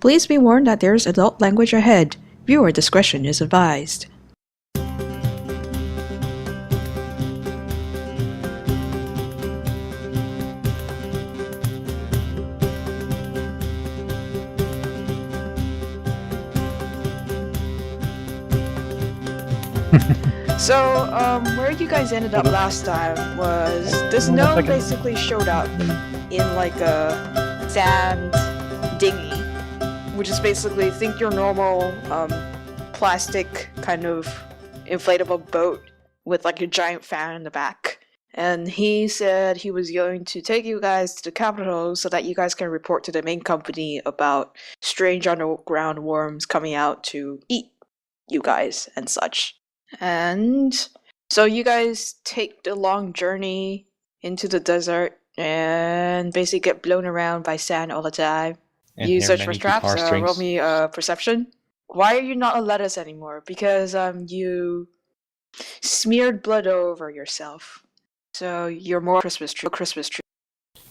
Please be warned that there is adult language ahead. Viewer discretion is advised. So, where you guys ended up last time was this gnome basically showed up in like a sand dinghy, which is basically, think your normal plastic kind of inflatable boat with like a giant fan in the back. And he said he was going to take you guys to the capital so that you guys can report to the main company about strange underground worms coming out to eat you guys and such. And so you guys take the long journey into the desert and basically get blown around by sand all the time. And You hear search for many traps, guitar roll strings. me perception. Why are you not a lettuce anymore? Because you smeared blood over yourself. So you're more Christmas tree.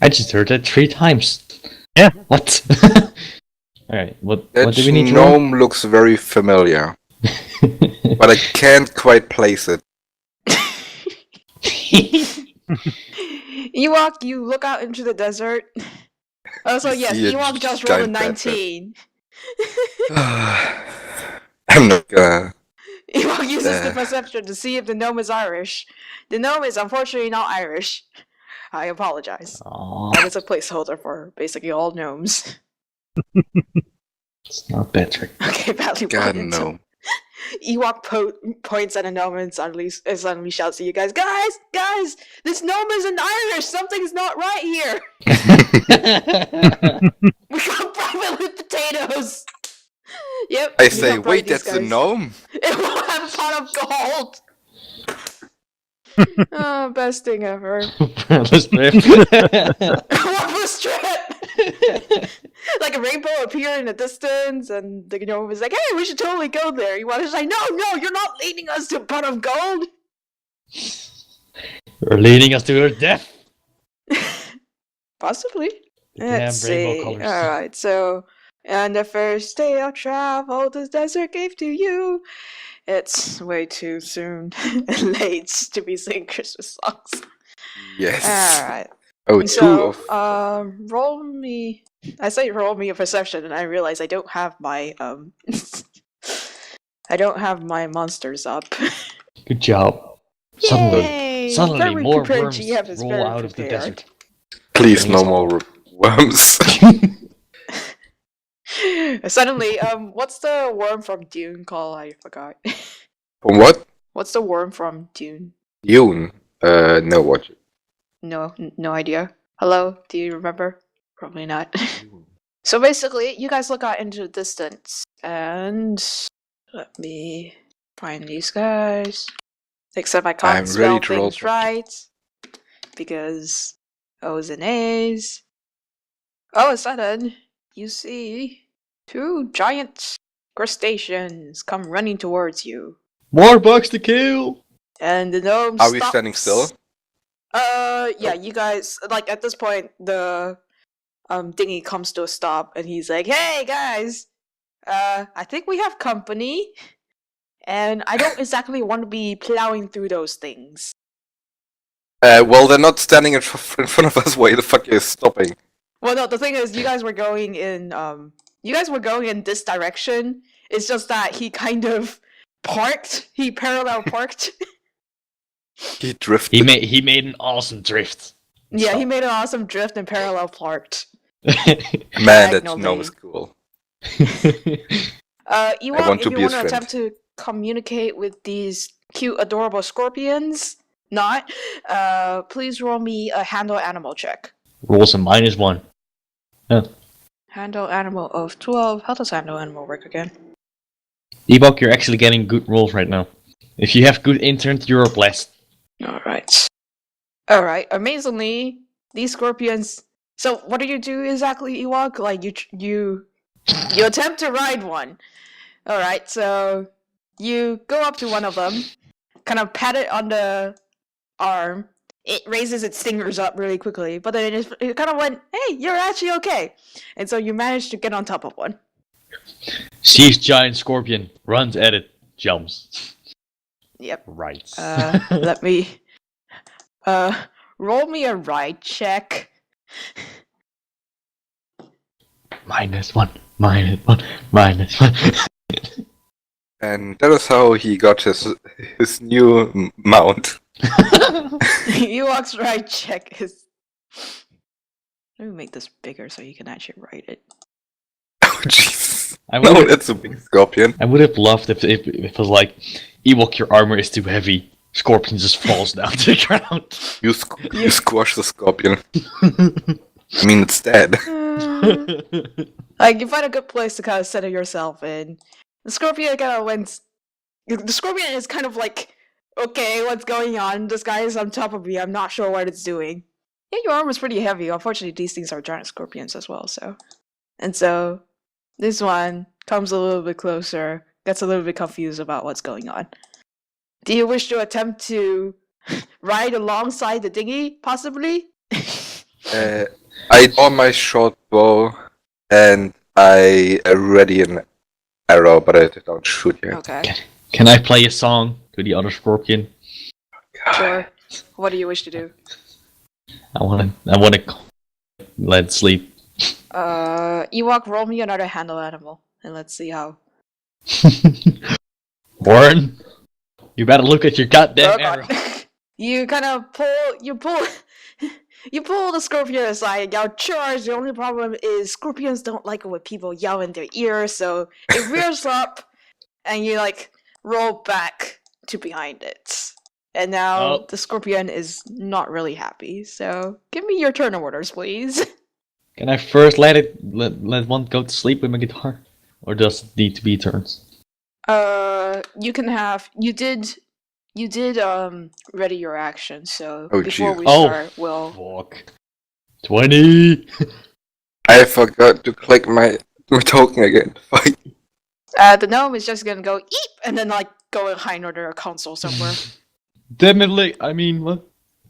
I just heard that 3 times. Yeah. What? Alright, what That do we need to roll? gnome looks very familiar, but I can't quite place it. Ewok, you look out into the desert. Also, yes, See a Ewok just rolled a giant bad 19. I'm not gonna. Ewok uses the perception to see if the gnome is Irish. The gnome is unfortunately not Irish. I apologize. Aw, That is a placeholder for basically all gnomes. it's not Patrick. Okay, badly God, pointed. no. Ewok points at a gnome and suddenly shouts to you guys, Guys! This gnome isn't Irish! Something's not right here! We got private with potatoes! Yep. I we say, got wait, these that's the guys. gnome? It will have a pot of gold! Oh, best thing ever. Let's rip. What strip? Like a rainbow appeared in the distance, and the gnome was like, "Hey, we should totally go there." You want to say, "No, you're not leading us to a pot of gold." You're leading us to our death. Possibly. The Let's damn rainbow see. colors. Alright, so on the first day of travel, the desert gave to you. It's way too soon and late to be singing Christmas songs. Yes. Alright. Oh, two So, of. roll me. I say roll me a perception, and I realize I don't have my I don't have my monsters up. Good job. Yay! Suddenly Very more prepared worms GM is roll very out of the prepared. desert. Please, no more worms. Suddenly, what's the worm from Dune called? I forgot. From what? What's the worm from Dune? Dune. No, what? No idea. Hello, do you remember? Probably not. So basically, you guys look out into the distance, and let me find these guys. Except I can't I'm spell ready to roll. things right, because O's and A's. All of a sudden, you see 2 giant crustaceans come running towards you. More bugs to kill! And the gnome Are we stops. standing still? Yeah, you guys, like, at this point, the dinghy comes to a stop, and he's like, "Hey, guys! I think we have company, and I don't exactly want to be plowing through those things." Well, they're not standing in front of us. Why the fuck are you stopping? Well, no, the thing is, you guys were going in this direction. It's just that he kind of parked. He parallel parked. He drifted. He made an awesome drift. Yeah, he made an awesome drift and parallel parked. Man, that diagonally. gnome is cool. Ewok, want if to you be his want to friend. attempt to communicate with these cute, adorable scorpions, please roll me a handle animal check. Rolls a -1. Handle animal of 12. How does handle animal work again? Ewok, you're actually getting good rolls right now. If you have good interns, you're blessed. Alright, amazingly, these scorpions... So, what do you do exactly, Ewok? Like, you attempt to ride one. Alright, so you go up to one of them, kind of pat it on the arm. It raises its stingers up really quickly, but then it kind of went, "Hey, you're actually okay." And so you managed to get on top of one. Sees giant scorpion, runs at it, jumps. Yep. Right. Let me roll me a ride check. -1, -1, -1. And that is how he got his new mount. Ewok's ride check is. Let me make this bigger so you can actually write it. Oh jeez. No, that's a big scorpion. I would have loved if it was like, Ewok, your armor is too heavy. Scorpion just falls down to the ground. You squash the scorpion. I mean, it's dead. Like, you find a good place to kind of center yourself in. The scorpion kind of went. The scorpion is kind of like, okay, what's going on? This guy is on top of me. I'm not sure what it's doing. Yeah, your armor's pretty heavy. Unfortunately, these things are giant scorpions as well, so. And so, this one comes a little bit closer, gets a little bit confused about what's going on. Do you wish to attempt to ride alongside the dinghy, possibly? I draw my short bow, and I ready an arrow, but I don't shoot yet. Okay. Can I play a song to the other scorpion? Sure. What do you wish to do? I wanna let it sleep. Ewok, roll me another handle animal, and let's see how. Warren, you better look at your goddamn arrow. You kind of you pull the scorpion aside and yell, charge! The only problem is scorpions don't like it when people yell in their ears, so it rears up, and you, like, roll back to behind it. And now the scorpion is not really happy, so give me your turn orders, please. Can I first let one go to sleep with my guitar? Or does it need to be turns? You can have... You did ready your action, so before we Oh, start, we'll... Fuck. 20! I forgot to click my token again. Fight. The gnome is just gonna go eep, and then, like, go and hide under a console somewhere. Definitely, I mean, what?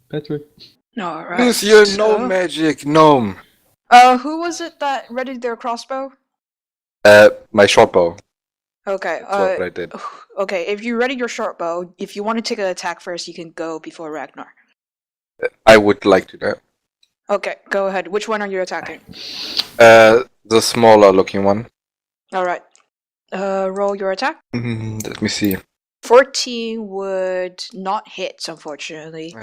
Patrick? Alright. Use your gnome magic, gnome. Who was it that readied their crossbow? My short bow. Okay, That's what I did. Okay, if you ready your short bow, if you want to take an attack first, you can go before Ragnar. I would like to that. Okay, go ahead. Which one are you attacking? The smaller looking one. Alright. Roll your attack. Let me see. 14 would not hit, unfortunately.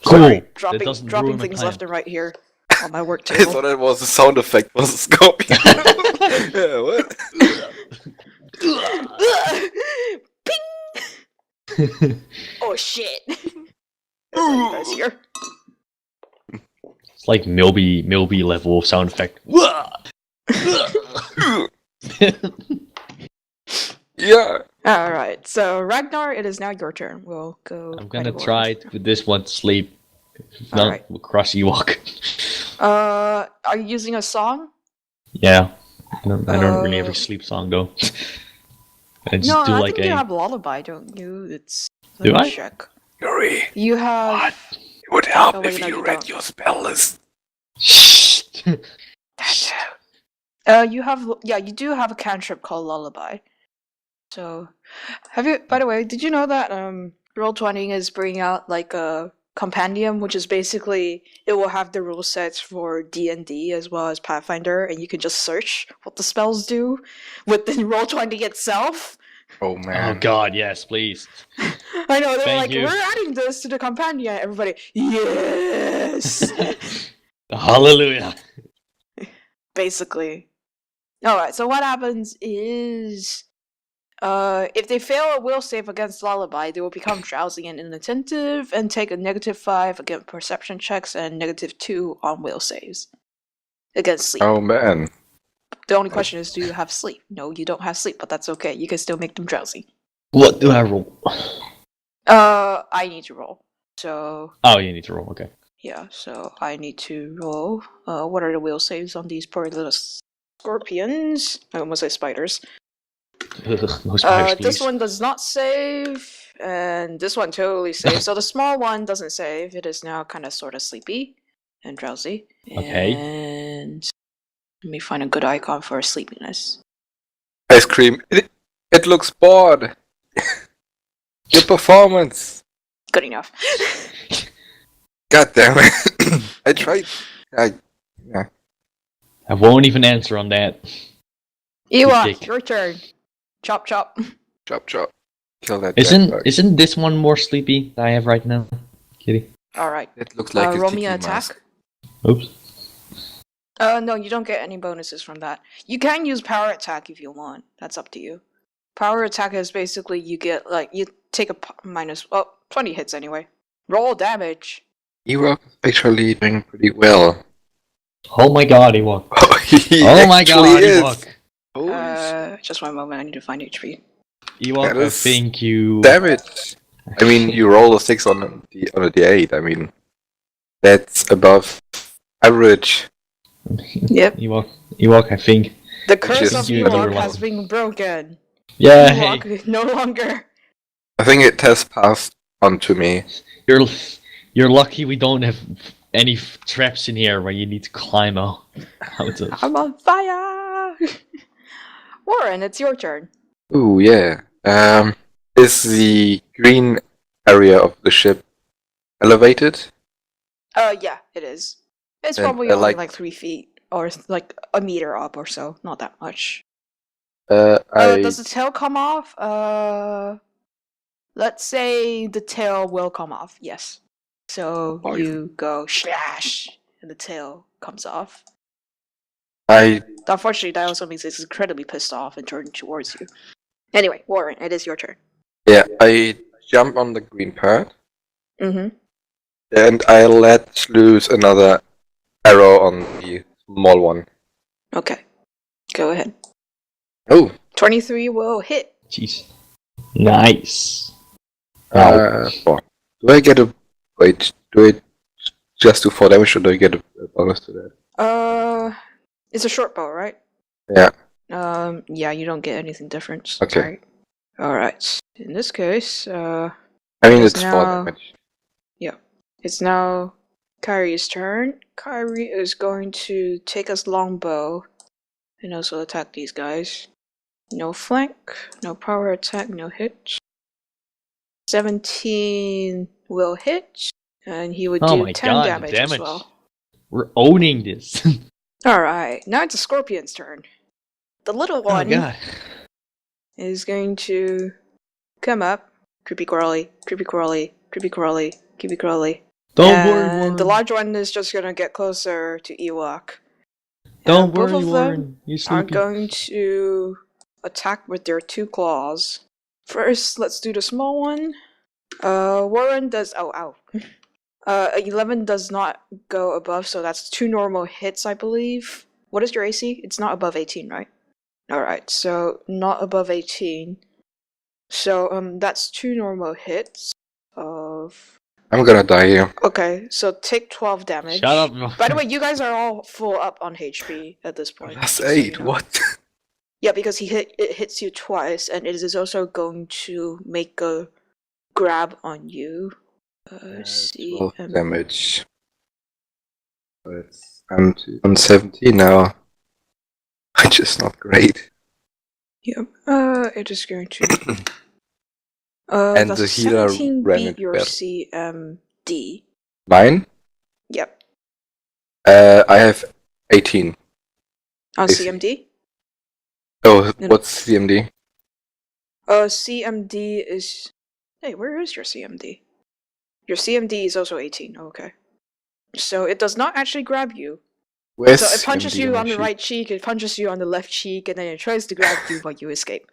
Cool. Sorry, That doesn't dropping ruin my things plan. left and right here on my work I table. thought it was a sound effect, was a scorpion. Yeah, what? Ping! Oh shit! That's here. It's like Milby level of sound effect. Yeah. Alright, so Ragnar, it is now your turn. We'll go. I'm gonna right away. try to put this one to sleep. If not, Alright. we'll crush Ewok. Are you using a song? Yeah. I don't really have a sleep song though. I just No, do I like think you a. have Lullaby, don't you? It's. Do Let me I? check. Yuri, You have. what? It would help Oh, wait, if no, you you read don't. your spell list. Shh. You have. Yeah, you do have a cantrip called Lullaby. So, have you? By the way, did you know that Roll20 is bringing out like a compendium, which is basically it will have the rule sets for D&D as well as Pathfinder, and you can just search what the spells do within Roll20 itself. Oh man. Oh god, yes, please. I know they're Thank like, you. we're adding this to the compendium. Everybody, yes. Hallelujah. Basically. Alright, so what happens is if they fail a will save against Lullaby, they will become drowsy and inattentive and take a -5 against perception checks and -2 on will saves against sleep. Oh man. The only question is, do you have sleep? No, you don't have sleep, but that's okay. You can still make them drowsy. What do I roll? I need to roll. So, Oh, you need to roll, okay. yeah, so I need to roll. What are the will saves on these poor little scorpions? I almost say spiders. No spiders, This please. one does not save, and this one totally saves. So the small one doesn't save. It is now kind of sort of sleepy and drowsy. Okay. And Let me find a good icon for sleepiness. Ice cream. It looks bored. Your performance. Good enough. God damn it. I tried. Yeah. I won't even answer on that. Ewok, dick. your turn. Chop chop. Chop chop. Kill that. Isn't this one more sleepy that I have right now, Kitty? Alright. It looks like a roll me tiki an attack. mask. Oops. No, you don't get any bonuses from that. You can use power attack if you want. That's up to you. Power attack is basically you get, you take a minus, 20 hits anyway. Roll damage. Ewok is actually doing pretty well. Oh my god, Ewok. Oh my god, is. Ewok. Just one moment, I need to find HP. Ewok, I think you... Damage. I mean, you roll a 6 on a D8. I mean, that's above average. Yep. Ewok, I think... The curse of you Ewok another has level. been broken. Yeah, Ewok hey. is no longer. I think it has passed on to me. You're lucky we don't have any traps in here where you need to climb out of. I'm on fire! Warren, it's your turn. Ooh, yeah. Is the green area of the ship elevated? Yeah, it is. It's And, probably only like- like 3 feet, or like a meter up or so. Not that much. Does Does the tail come off? Let's say the tail will come off, yes. So Oh, you go slash, and the tail comes off. I Unfortunately, that also means it's incredibly pissed off and turning towards you. Anyway, Warren, it is your turn. I jump on the green part Mm-hmm. and I let loose another arrow on the small one. Okay. Go ahead. Oh, 23 will hit. Jeez. Nice. do I get a wait? Do it just do 4 damage, or do I get a bonus to that? It's a short bow, right? Yeah. Yeah, you don't get anything different. Okay. Alright. In this case, I mean, It's it's 4 now- damage. it's now Kyrie's turn. Kyrie is going to take his longbow and also attack these guys. No flank, no power attack, no hit. 17 will hit, and he would Oh do my 10 god, damage, damage. as well. We're owning this. Alright, now it's the Scorpion's turn. The little Oh one god. is going to come up. Creepy crawly, creepy crawly, creepy crawly, creepy crawly. Don't worry, And Warren. the large one is just gonna get closer to Ewok. Don't And both worry, of them Warren. You are sleepy. going to attack with their 2 claws. First, let's do the small one. Warren does. Oh, ow. 11 does not go above, so that's 2 normal hits, I believe. What is your AC? It's not above 18, right? Alright, so not above 18. So, that's 2 normal hits of. I'm gonna die here. Okay, so take 12 damage. Shut up. By the way, you guys are all full up on HP at this point. Plus just so you 8. know. What? Yeah, because it hits you twice, and it is also going to make a grab on you. See. 12 damage. I'm on 17 now. Which is not great. Yep. It is going to. And does the healer 17 ran beat into your battle. CMD? Mine? Yep. I have 18. On Is- CMD? Oh, No. what's CMD? CMD is. Hey, where is your CMD? Your CMD is also 18. Oh, okay. So it does not actually grab you. Where's So it punches CMD you my on the sheet? right cheek, it punches you on the left cheek, and then it tries to grab you, but you escape.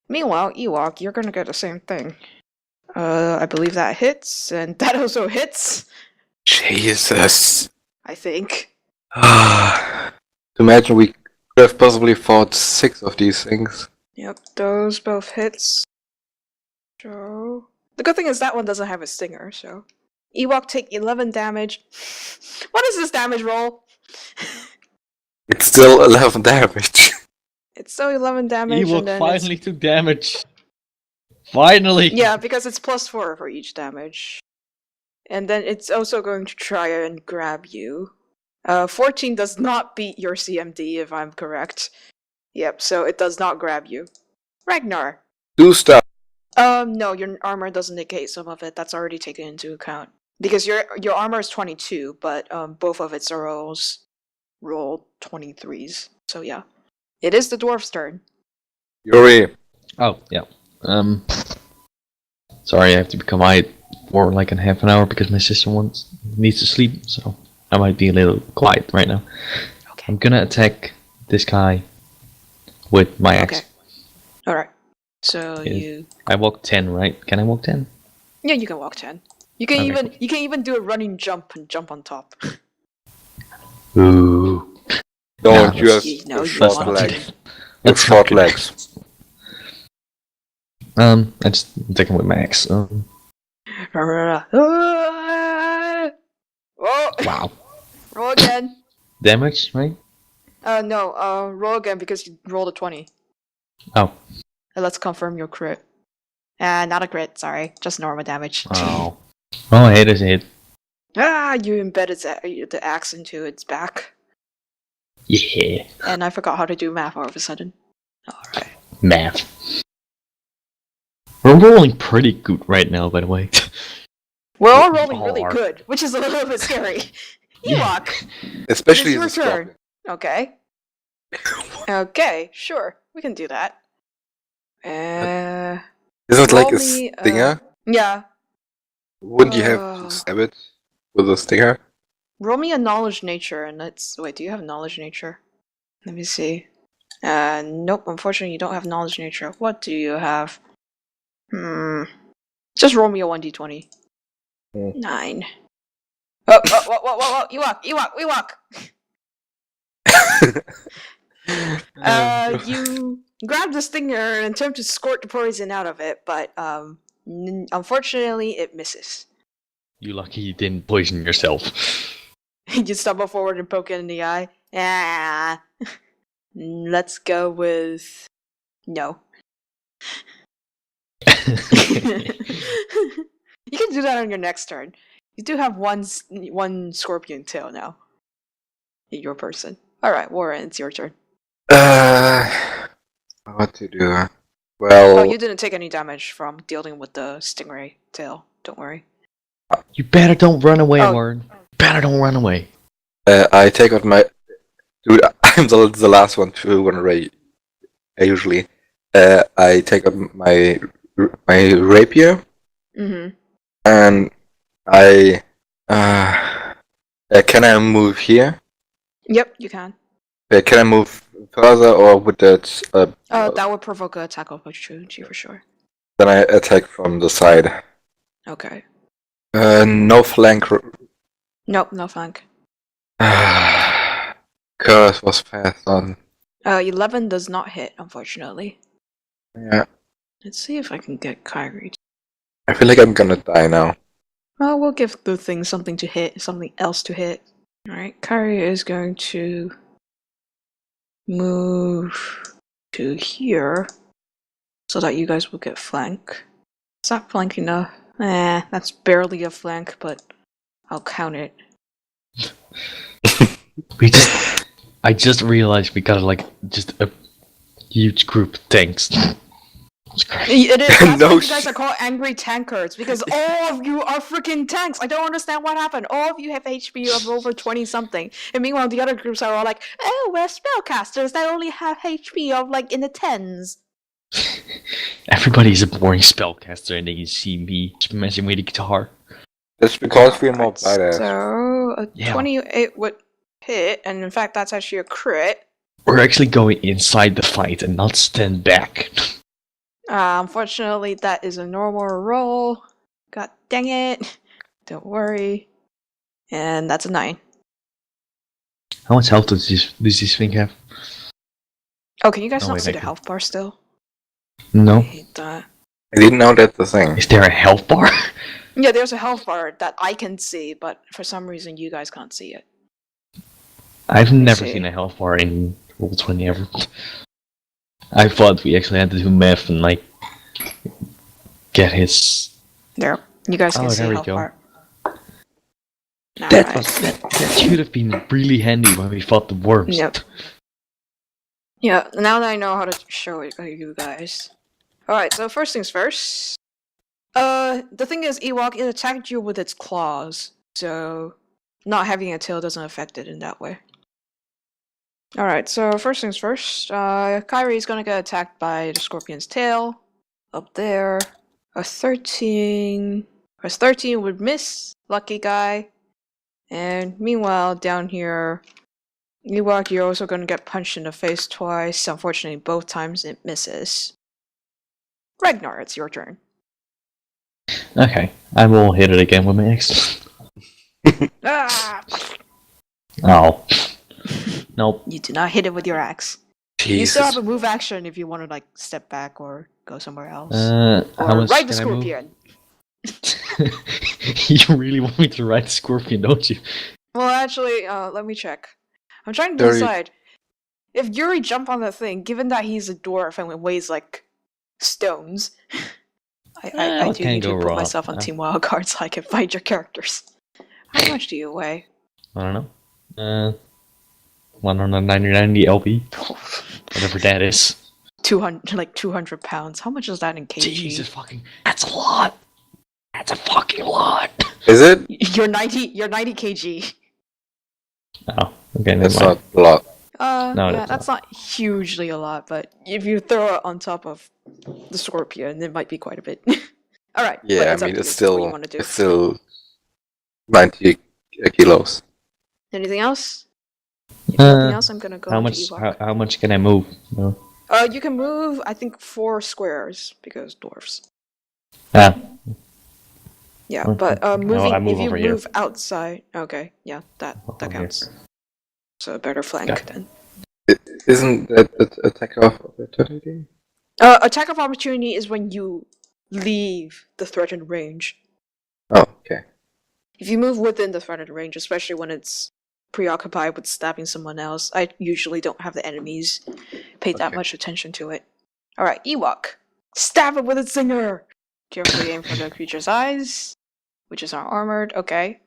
Meanwhile, Ewok, you're gonna get the same thing. I believe that hits, and that also hits, Jesus. I think. Imagine we could have possibly fought 6 of these things. Yep, those both hits. So... The good thing is that one doesn't have a stinger, so... Ewok take 11 damage. What is this damage roll? It's still 11 damage. It's still 11 damage, Ewok and then finally took damage. Finally. Yeah, because it's +4 for each damage. And then it's also going to try and grab you. 14 does not beat your CMD, if I'm correct. Yep, so it does not grab you. Ragnar. Do stuff. No, your armor doesn't negate some of it. That's already taken into account. Because your armor is 22, but both of its rolls roll 23s. So yeah. It is the dwarf's turn. Yuri. Oh, yeah. Sorry, I have to be quiet for like in half an hour because my sister needs to sleep, so I might be a little quiet right now. Okay. I'm gonna attack this guy with my axe. Okay. Alright. So you... I walk 10, right? Can I walk 10? Yeah, you can walk 10. You can Okay. you can even do a running jump and jump on top. Ooh. Don't Nah, you have No, you short want legs? to. You have short legs. I just attack him with my axe. Oh! Wow. Roll again. Damage, right? No, roll again because you rolled a 20. Oh. And let's confirm your crit. Not a crit, sorry. Just normal damage. Oh. Oh, a hit is a hit. You embedded the axe into its back. Yeah. And I forgot how to do math all of a sudden. Alright. Math. We're rolling pretty good right now, by the way. We're all rolling really are. good, which is a little bit scary. Yeah. Ewok! Especially It's the your turn. scorpion. Okay. Okay, sure. We can do that. Isn't it like roll a me, stinger? Yeah. Wouldn't you have to stab it with a stinger? Roll me a knowledge nature, and let's... Wait, do you have knowledge nature? Let me see. Nope, unfortunately you don't have knowledge nature. What do you have? Just roll me a 1d20. 9. Oh, Ewok! You grab the stinger and attempt to squirt the poison out of it, but unfortunately it misses. You lucky you didn't poison yourself. You stumble forward and poke it in the eye. Let's go with no. You can do that on your next turn. You do have one scorpion tail now. Your person. Alright, Warren, it's your turn. What to do? Well, Oh, you didn't take any damage from dealing with the stingray tail. Don't worry. You better don't run away, Oh. Warren. Better don't run away. I take out my. Dude, I'm the last one to run away. Usually, I take out my rapier Mm-hmm. and I. Can I move here? Yep, you can. Can I move further, or would that? That would provoke an attack opportunity for sure. Then I attack from the side. Okay. No flank. Nope, no flank. Curse was fast on. 11 does not hit, unfortunately. Yeah, Let's see if I can get Kyrie. I feel like I'm gonna die now. Well, we'll give the thing something to hit, something else to hit. Alright, Kyrie is going to move to here so that you guys will get flank. Is that flank enough? That's barely a flank, but I'll count it. I just realized we got like just a huge group of tanks. It is. That's No why you guys are called Angry Tankards, because all of you are freaking tanks. I don't understand what happened. All of you have HP of over 20 something, and meanwhile the other groups are all like, "Oh, we're spellcasters that only have HP of like in the tens." Everybody's a boring spellcaster, and they can see me messing with the guitar. That's because we're more badass. So a Yeah. 28 would hit, and in fact that's actually a crit. We're actually going inside the fight and not stand back. Unfortunately, that is a normal roll. God dang it! Don't worry. And that's a 9. How much health does this thing have? Oh, can you guys Oh, not wait, see I the can- health bar still? I No. hate that. I didn't know that's the thing. Is there a health bar? Yeah, there's a health bar that I can see, but for some reason you guys can't see it. I've never see. seen a health bar in Roll20 ever. I thought we actually had to do math and like get his. There. You guys can Oh, see there we health go. bar. That should have been really handy when we fought the worms. Yep. Yeah, now that I know how to show it to you guys. Alright, so first things first. The thing is, Ewok, it attacked you with its claws, so not having a tail doesn't affect it in that way. Alright, so first things first, Kyrie is gonna get attacked by the scorpion's tail. Up there. A 13 would miss, lucky guy. And meanwhile, down here, Ewok, you're also gonna get punched in the face twice. Unfortunately, both times it misses. Ragnar, it's your turn. Okay, I will hit it again with my axe. Ah! Oh. Nope. You do not hit it with your axe. You still have a move action if you want to like step back or go somewhere else. How Or much ride the can I move? scorpion. You really want me to ride the scorpion, don't you? Well, actually, let me check. I'm trying to decide. If Yuri jump on the thing, given that he's a dwarf and weighs like stones, I do need to put myself on Team Wildcard so I can find your characters. How much do you weigh? I don't know. 190 LB. Whatever that is. 200 pounds. How much is that in kg? Jesus fucking. That's a lot! That's a fucking lot! Is it? You're 90 kg. Oh, okay, That's never mind. not a lot. No, Yeah, that's not hugely a lot, but if you throw it on top of the scorpion, it might be quite a bit. Alright. Yeah, I mean, What it's do. still 90 kilos. Anything else? If nothing else, I'm gonna go how to much? Ewok. How much can I move? No. You can move, I think, 4 squares, because dwarfs. Ah, Yeah, Okay. but I moving, move if you over here. move outside, okay, yeah, that Over here. counts. So a better flank Got it. then. Isn't that attack of opportunity? Attack of opportunity is when you leave the threatened range. Oh, okay. If you move within the threatened range, especially when it's preoccupied with stabbing someone else, I usually don't have the enemies pay that Okay. much attention to it. Alright, Ewok. Stab it with its zinger! Carefully aim for the creature's eyes, which is armored, okay.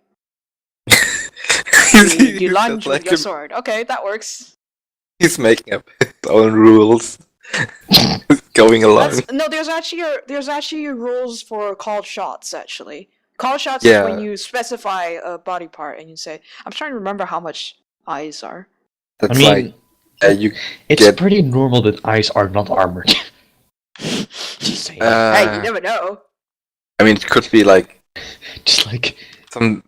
You lunge with your sword. Okay, that works. He's making up his own rules. Going along. There's actually rules for called shots, actually. Called shots Yeah. is when you specify a body part and you say, I'm trying to remember how much eyes are. That's I mean, like you it's get- pretty normal that eyes are not armored. Just saying. Hey, you never know. I mean, it could be like Just like some.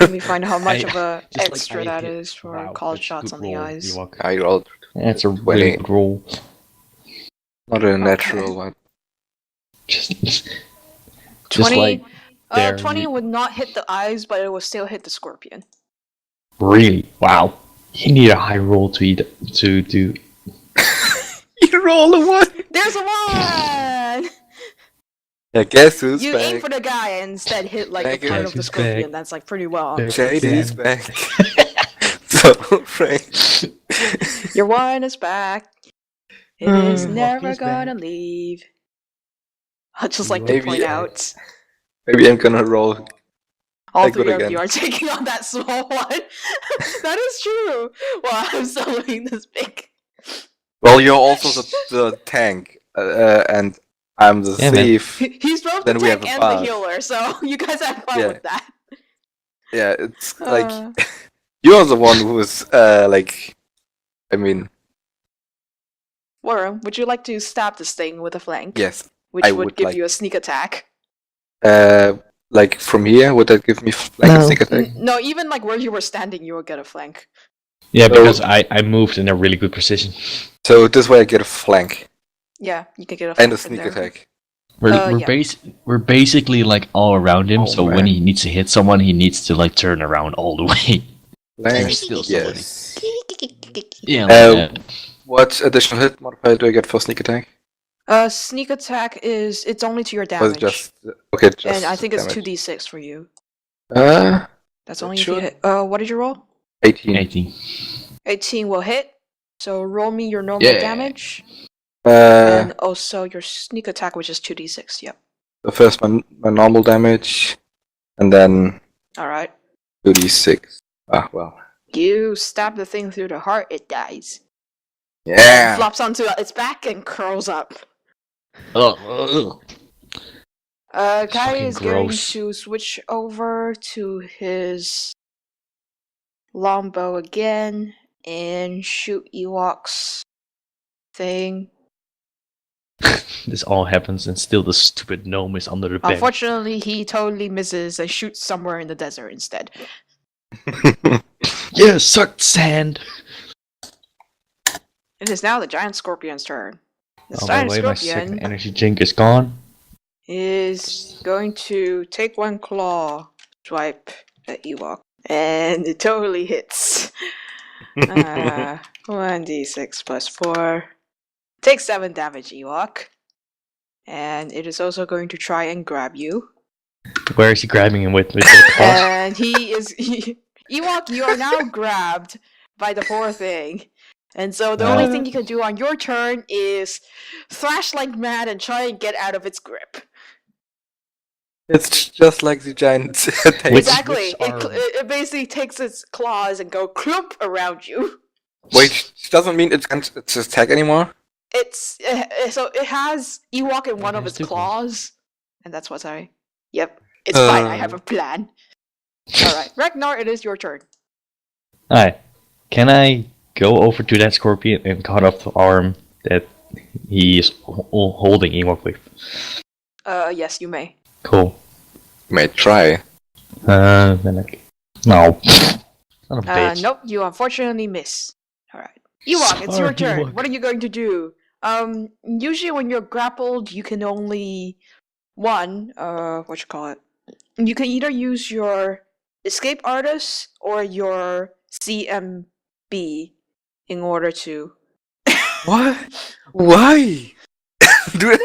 Let me find how much I- of a just like extra I that hit- is for wow, called that's a shots good on the roll, eyes. Ewok. I rolled That's a 20. really good roll. not a natural one. Just 20, like there, 20 you- would not hit the eyes, but it will still hit the scorpion. really, wow. You need a high roll to do. You roll a one. There's a one! Yeah, guess who's You back? aim for the guy and instead hit like Thank the you. part Guess of the who's scorpion. back. That's like pretty well. Back. JD's back. So, Frank. Your one is back. It is Fuck, never he's gonna back. leave. I'd just like to Maybe point I- out, Maybe I'm gonna roll. all I go three of again. you are taking on that small one. That is true. Well, I'm soloing this big. Well, you're also the tank, and I'm the Yeah, man. thief. He's both the Then we tank have a and path. the healer, so you guys have fun Yeah. with that. Yeah, it's like Uh, you're the one who's like. I mean, Warren, would you like to stab this thing with a flank? yes. Which I would would give like- you a sneak attack. Like from here, would that give me like a No. sneak attack? No, even like where you were standing, you would get a flank. Yeah, So- because I moved in a really good precision. So this way I get a flank Yeah, you can get a flank and a in sneak there. attack. We're basically like all around him. Oh, so when man. he needs to hit someone, he needs to like turn around all the way. Flank, There's still somebody. yes. Yeah. like What additional hit modifier do I get for sneak attack? Sneak attack it's only to your Or is damage. it just okay? Just and I think it's damage. 2d6 for you. That's That's That only if you should- hit. What did you roll? 18. 18. 18 will hit. So roll me your normal Yeah. damage. Uh, And also your sneak attack, which is 2d6. Yep. the first my normal damage, and then Alright. 2d6. Ah, well. You stab the thing through the heart, it dies. Yeah! Flops onto its back and curls up. Ugh. Kai Fucking is going gross. to switch over to his longbow again and shoot Ewok's thing. This all happens and still the stupid gnome is under the bed. Unfortunately, he totally misses and shoots somewhere in the desert instead. Yeah, sucked sand! It is now the giant scorpion's turn. The Oh, by the giant way, my second scorpion energy drink is gone. is going to take one claw swipe at Ewok. And it totally hits. 1d6 plus 4. Take 7 damage, Ewok. And it is also going to try and grab you. Where is he grabbing him with the claws? And Ewok, you are now grabbed by the poor thing. And so the only thing you can do on your turn is thrash like mad and try and get out of its grip. It's just like the giant tail. Exactly. Which arm? It basically takes its claws and go clump around you. Wait, doesn't mean it can't just attack anymore? It's so it has Ewok in one of has its 2 claws, and that's what's I. Yep, it's fine. I have a plan. All right, Ragnar, it is your turn. Alright. Can I go over to that scorpion and cut off the arm that he is holding Ewok with? Yes, you may. Cool. You may try. Then I... No. Son of a bitch. Nope, you unfortunately miss. All right, Ewok, it's your Sorry, turn. Ewok. What are you going to do? Usually when you're grappled, you can only what you call it? You can either use your escape artist or your CMB in order to. What? Why? Dude,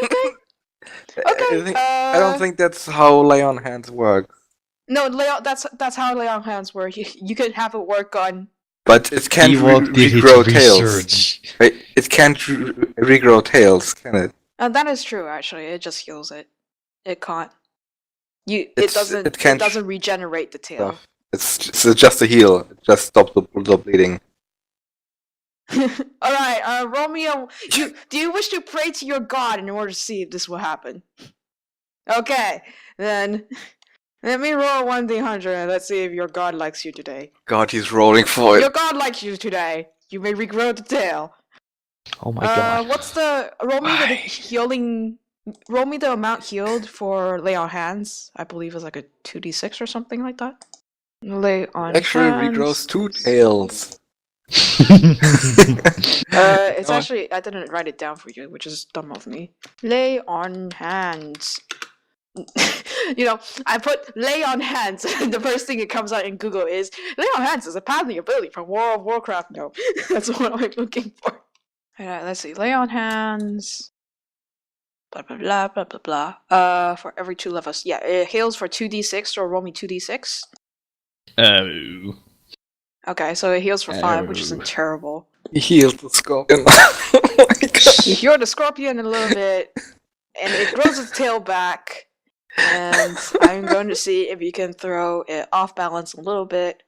Okay. I don't think that's how lay on hands works. No, that's how lay on hands work. You can have it work on. But it can't Ewok did its regrow tails. research. Wait, it can't regrow tails, can it? That is true. Actually, it just heals it. It can't. It It can't doesn't regenerate the tail. It's just a heal. It just stops the bleeding. All right, Romeo. Do you wish to pray to your god in order to see if this will happen? Okay, then let me roll 1d100 and let's see if your god likes you today. God, he's rolling for Your it. god likes you today. You may regrow the tail. Oh my god. What's the roll me the Why? healing? Roll me the amount healed for lay on hands. I believe it's like a 2d6 or something like that. Lay on Actually hands. regrows 2 tails. It's Oh. actually I didn't write it down for you, which is dumb of me. Lay on hands. I put lay on hands, and the first thing that comes out in Google is lay on hands is a paladin ability from World of Warcraft. No, that's what I'm looking for. Alright, let's see. Lay on hands. Blah blah blah blah blah blah. For every 2 levels. Yeah, it heals for 2d6, so roll me 2d6. Oh. Okay, so it heals for 5, which isn't Oh. terrible. He healed the scorpion. Oh my god. You heal the scorpion a little bit, and it grows its tail back. And I'm going to see if you can throw it off balance a little bit.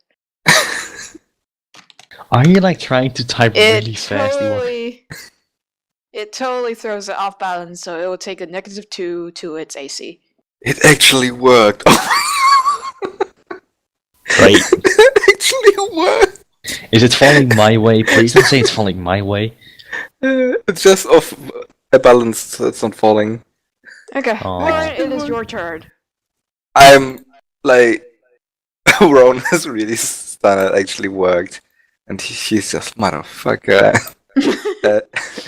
Are you like trying to type really fast, Ewok? It totally throws it off balance, so it will take a -2 to its AC. It actually worked. Great. It actually worked. Is it falling my way? Please don't say it's falling my way. It's just off a balance, so it's not falling. Okay, Aw. Warren, it is your turn. I'm like, Ron has really stunned. It actually worked, and she's just motherfucker.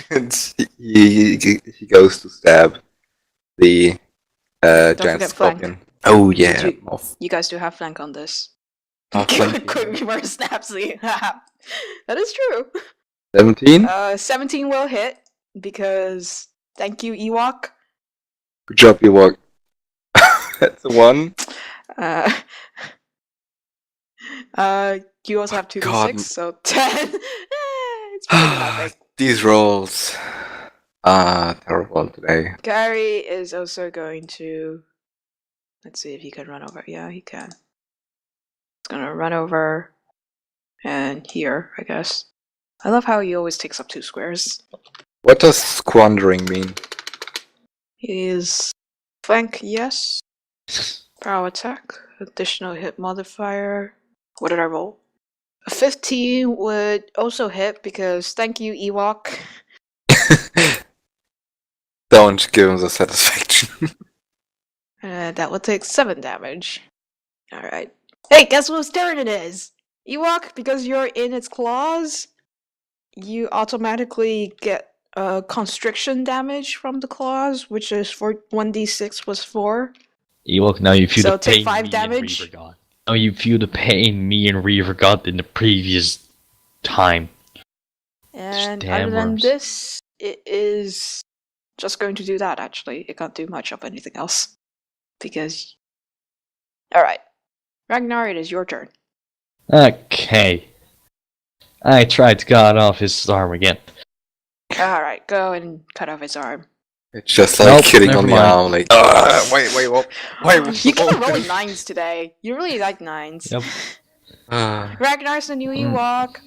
And he goes to stab the giant forget flank. scorpion. Oh yeah, You- off. You guys do have flank on this. Flank. Quick reverse snapsy. That is true. 17. 17 will hit, because thank you, Ewok. Good job, Ewok. That's a 1. You also have 2d6, God. so 10. It's pretty good, I think. These rolls are terrible today. Gary is also going to. Let's see if he can run over. Yeah, he can. It's gonna run over and here, I guess. I love how he always takes up 2 squares. What does squandering mean? Is flank, yes. Power attack, additional hit modifier. What did I roll? A 15 would also hit because thank you, Ewok. Don't give him the satisfaction. That would take 7 damage. Alright. Hey, guess whose turn it is? Ewok, because you're in its claws, you automatically get constriction damage from the claws, which is for 1d6 plus 4. Ewok, now you feel So the take pain 5 me damage. and Reaver got. Now you feel the pain me and Reaver got in the previous time. And Damn other than worms. this, it is just going to do that, actually. It can't do much of anything else. Because... Alright. Ragnar, it is your turn. Okay. I tried to cut off his arm again. Alright, go and cut off his arm. It's just like Nope, kidding never on my mind. arm, like, wait, what? Wait, You keep rolling 9s today. You really like 9s. Yep. Ragnar's the new Ewok.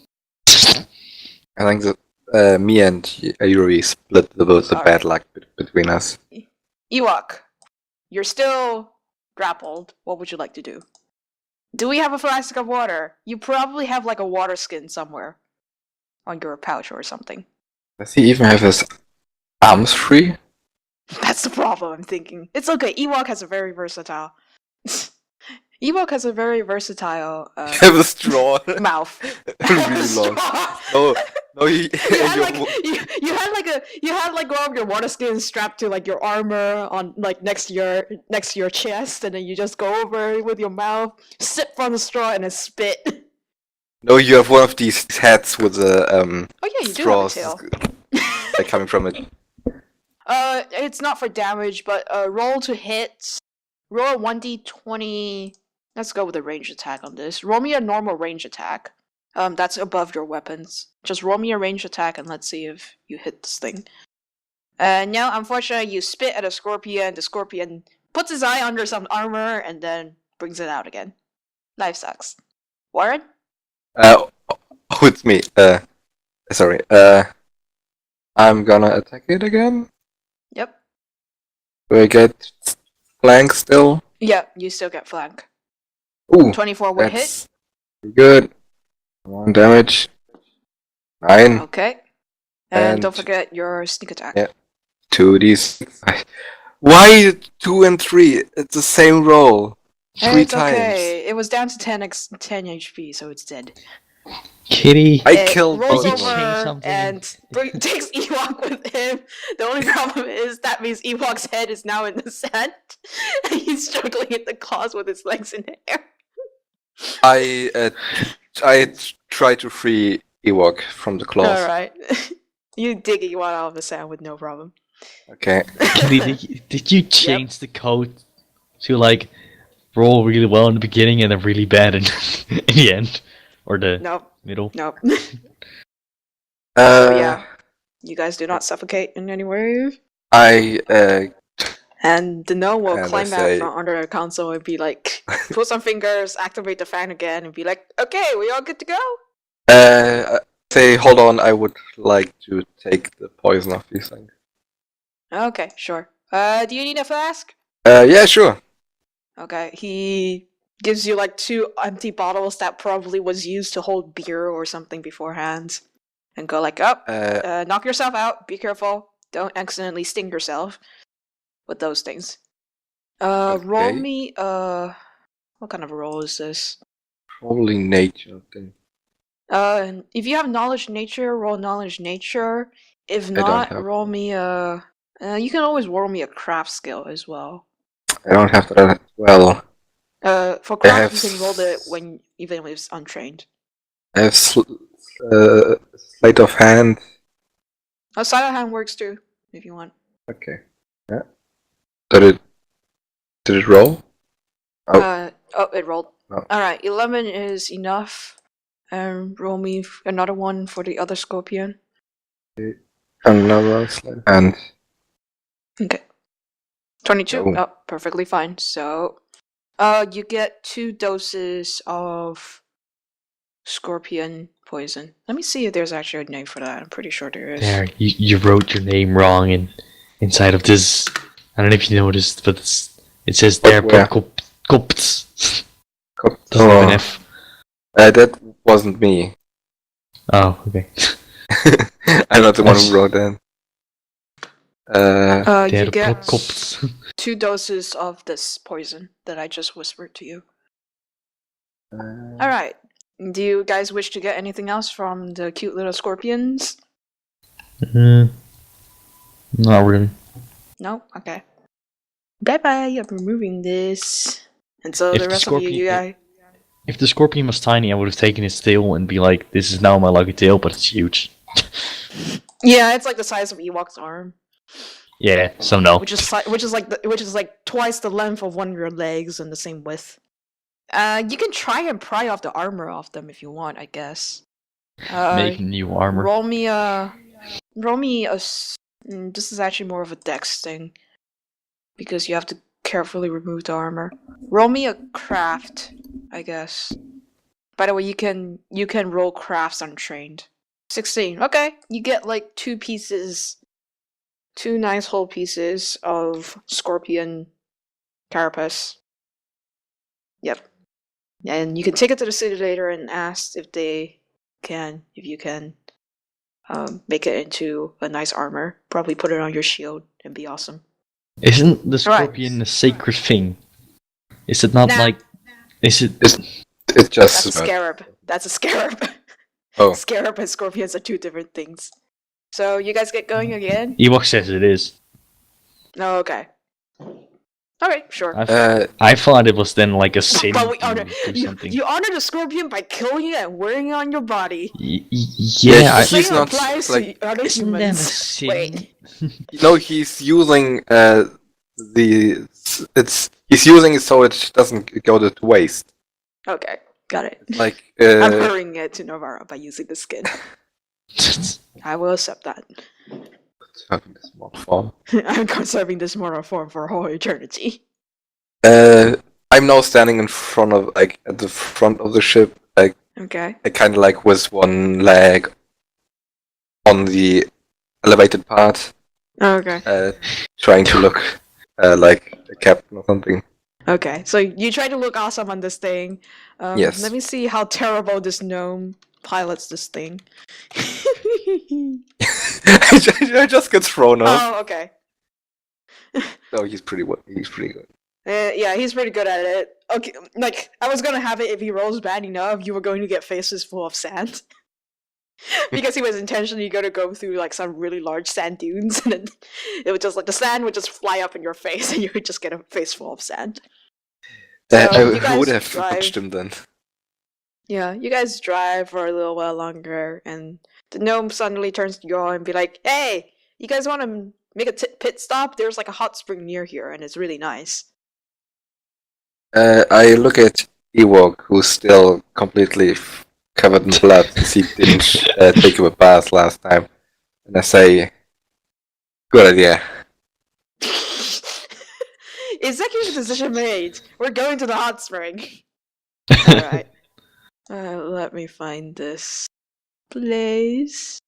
I think that me and Yuri split the Alright. bad luck between us. Ewok, you're still grappled. What would you like to do? Do we have a flask of water? You probably have like a water skin somewhere on your pouch or something. Does he even have his arms free? That's the problem, I'm thinking. It's okay, Ewok has a very versatile... Ewok has a very versatile Have a straw. mouth. Really long. No, You had like one of your water skins strapped to like your armor on like next to your chest, and then you just go over with your mouth, sip from the straw, and then spit. No, you have one of these hats with the Oh yeah, you do have a straws tail. like coming from it. It's not for damage, but roll to hit. Roll a 1d20. Let's go with a range attack on this. Roll me a normal range attack. That's above your weapons. Just roll me a range attack and let's see if you hit this thing. No, unfortunately, you spit at a scorpion. The scorpion puts his eye under some armor and then brings it out again. Life sucks. Warren? Oh, it's me. Sorry. I'm gonna attack it again. Yep. Do I get flank still? Yeah, you still get flank. Ooh, 24 would hit. that's good. 1 damage. 9. Okay. And don't And- forget your sneak attack. Yeah. 2d6. Why 2 and 3? It's the same roll. 3 It's times. okay. It was down to 10 HP, so it's dead. Kitty. I It killed rolls Did both you of them. change over something? and takes Ewok with him. The only problem is that means Ewok's head is now in the sand. And he's struggling in the claws with his legs in the air. I try to free Ewok from the claws. Alright. You dig Ewok out of the sand with no problem. Okay. Kitty, did you change the code to like roll really well in the beginning and then really bad in, in the end? Or the Nope. middle? Nope. Uh, Yeah. You guys do not suffocate in any way. I And the gnome will And I climb say- out from under the console and be like, pull some fingers, activate the fan again, and be like, okay, we all good to go? say hold on. I would like to take the poison off these things. Okay, sure. Do you need a flask? Yeah, sure. Okay, he gives you like 2 empty bottles that probably was used to hold beer or something beforehand. And go like, knock yourself out, be careful, don't accidentally sting yourself with those things. Roll Okay. me, what kind of a roll is this? Probably nature thing. If you have knowledge nature, roll knowledge nature. If don't not, have roll me a... you can always roll me a craft skill as well. I don't have that as well. For I craft, have you can roll it when even if it's untrained. I have sleight of hand. Oh, sleight of hand works too, if you want. Okay. Yeah. Did it roll? Oh. It rolled. Oh. Alright, 11 is enough. Roll me another one for the other scorpion. Another sleight of hand. Okay. 22? Oh. Oh, perfectly fine. So, You get 2 doses of scorpion poison. Let me see if there's actually a name for that. I'm pretty sure there is. There, you wrote your name wrong inside of this. I don't know if you noticed, but it says DerBrotKoft. Doesn't have an F. That wasn't me. Oh, okay. I'm not the one who wrote that. You get DerBrotKoft. 2 doses of this poison that I just whispered to you. Alright. Do you guys wish to get anything else from the cute little scorpions? Not really. No? Okay. Bye-bye, I'm removing this. And so If the the rest of you guys... If the scorpion was tiny, I would have taken its tail and be like, "This is now my lucky tail," but it's huge. Yeah, it's like the size of Ewok's arm. Yeah, so no. Which is like twice the length of one of your legs and the same width. You can try and pry off the armor off them if you want, I guess. Make new armor. Roll me a. This is actually more of a dex thing, because you have to carefully remove the armor. Roll me a craft, I guess. By the way, you can roll crafts untrained. 16. Okay, you get like 2 pieces. 2 nice whole pieces of scorpion carapace. Yep. And you can take it to the city later and ask if you can make it into a nice armor. Probably put it on your shield and be awesome. Isn't the scorpion a sacred thing? Is it not like... Is it... It's just... That's a scarab. That's a scarab. Oh. Scarab and scorpions are 2 different things. So, you guys get going again? Ewok says it is. Oh, okay. Alright, sure. I thought it was then like a sin But we to honor, do something. you honor the scorpion by killing it and wearing it on your body. Yeah, he's Same not applies to like... other Isn't that a humans. sin? Wait. No, he's using he's using it so it doesn't go to waste. Okay, got it. Like I'm hurrying it to Novara by using the skin. I will accept that. Conserving this mortal form. I'm conserving this mortal form for whole eternity. I'm now standing in front of, like, at the front of the ship, like, Okay. I kind of like with one leg on the elevated part, Okay. trying to look like a captain or something. Okay, so you try to look awesome on this thing. Yes. Let me see how terrible this gnome pilots this thing. I just get thrown off. Oh, okay. No, he's pretty good. Yeah, he's pretty good at it. Okay, like, I was gonna have it if he rolls bad enough, you were going to get faces full of sand. Because he was intentionally gonna go through, like, some really large sand dunes, and then it would just, like, the sand would just fly up in your face, and you would just get a face full of sand. So, you I would guys have drive. watched him then. Yeah, you guys drive for a little while longer, and the gnome suddenly turns to you all and be like, "Hey, you guys want to make a pit stop? There's like a hot spring near here, and it's really nice." I look at Ewok, who's still completely covered in blood since he didn't take a bath last time, and I say, "Good idea." Executive decision made. We're going to the hot spring. Alright. Let me find this place.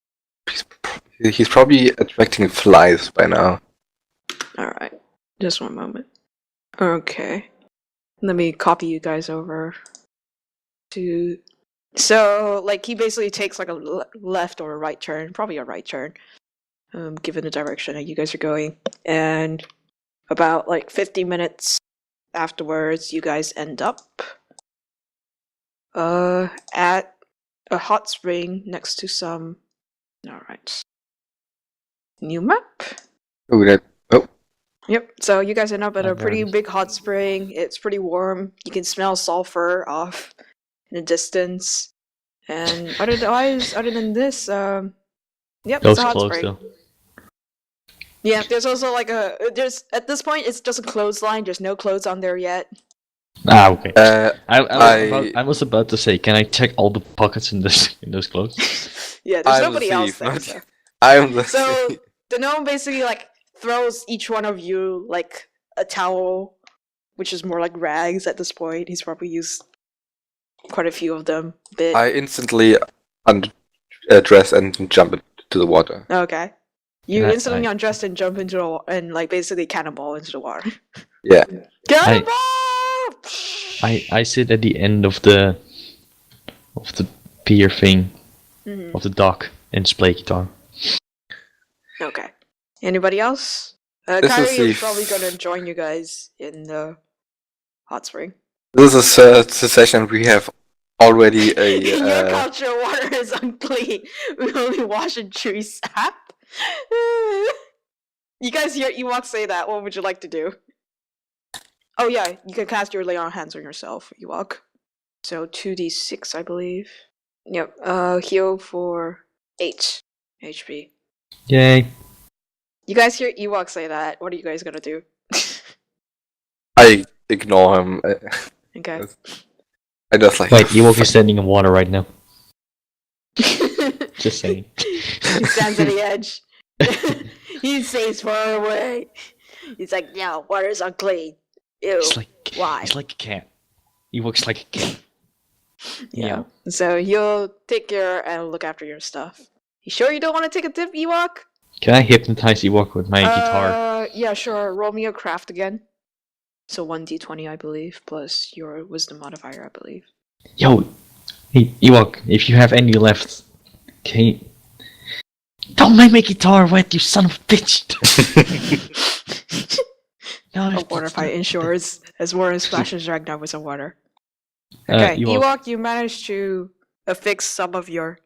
He's probably attracting flies by now. Alright. Just one moment. Okay. Let me copy you guys over to... So, like, he basically takes like a left or a right turn. Probably a right turn. Given the direction that you guys are going. And about like 50 minutes afterwards, you guys end up at a hot spring next to some... Alright. New map? Oh. Yep, so you guys end up at Oh, a pretty there it is. big hot spring. It's pretty warm. You can smell sulfur off in the distance. And other than this, yep, it's Those a hot close spring. though. Yeah, there's also like at this point, it's just a clothesline. There's no clothes on there yet. Ah, okay. I was about to say, can I check all the pockets in those clothes? Yeah, there's I'm nobody the else thief, there. not- So. I'm the So thief. the gnome basically like throws each one of you like a towel which is more like rags at this point. He's probably used quite a few of them. Bit. I instantly undress and jump into the water. Okay. You And instantly undressed and jump into the water, and like basically cannonball into the water. Yeah. Cannonball! I sit at the end of the pier thing of the dock and just play guitar. Okay. Anybody else? This Kyrie is the is probably gonna join you guys in the Hotspring. This is a session we have already a. In your culture, water is unclean. We only wash and chew sap. You guys hear Ewok say that. What would you like to do? Oh yeah, you can cast your lay on hands on yourself, Ewok. So 2d6, I believe. Yep. Heal for 8 HP. Yay! You guys hear Ewok say that. What are you guys gonna do? I ignore him. Okay. I just like. Wait, Ewok is standing in water right now. Just saying. He stands at the edge. He stays far away. He's like, no, water's unclean. Ew. Why? He's like a cat. Ewok's like a cat. Yeah. So he'll take care and look after your stuff. You sure you don't want to take a dip, Ewok? Can I hypnotize Ewok with my guitar? Yeah, sure. Roll me a craft again. So 1d20, I believe, plus your wisdom modifier, I believe. Yo, hey Ewok, if you have any left, can you... Don't make my guitar wet, you son of a bitch! No, A water fight ensures as Warren splashes Ragnar with some water. Okay, Ewok, you managed to affix some of your...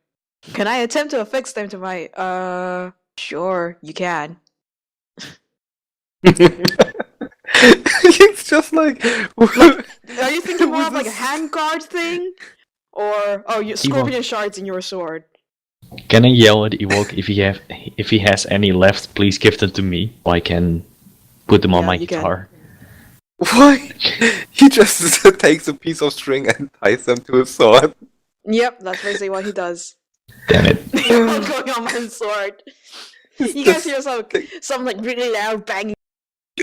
Can I attempt to affix them to my... Sure, you can. It's just like. Are you thinking more of like a handguard thing? Or, oh, you scorpion shards in your sword? Can I yell at Ewok if he has any left? Please give them to me, so I can put them on my guitar. What? He just takes a piece of string and ties them to his sword. Yep, that's basically what he does. Damn it! Going on my sword. You guys hear some like really loud banging.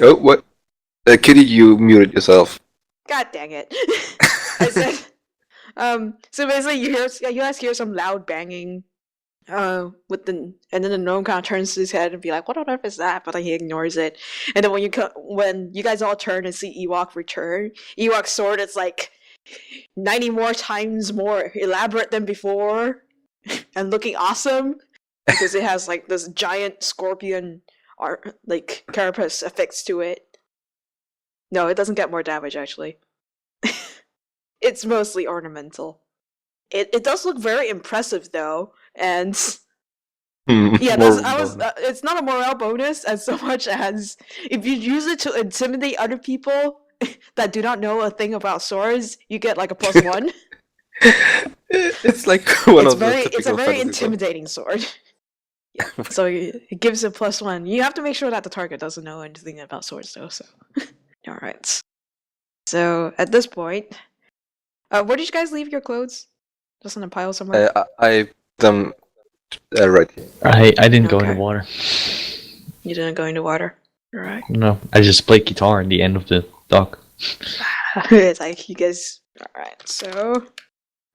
Oh, what? Kitty, you muted yourself. God dang it! I said. So basically, you guys hear some loud banging. And then the gnome kind of turns his head and be like, "What on earth is that?" But then he ignores it. And then when you guys all turn and see Ewok return, Ewok's sword is like 90 more times more elaborate than before, and looking awesome because it has like this giant scorpion like carapace affixed to it. No, it doesn't get more damage actually. It's mostly ornamental. It does look very impressive though. And yeah, it's not a morale bonus as so much as if you use it to intimidate other people that do not know a thing about swords, you get like a +1. It's like one of the it's a very intimidating sword. Yeah, so it gives a +1. You have to make sure that the target doesn't know anything about swords though. So, all right. So at this point, where did you guys leave your clothes? Just in a pile somewhere. I them right here. I didn't go in the water. You didn't go into water? Alright. No, I just played guitar in the end of the dock. It's like you guys... Alright, so...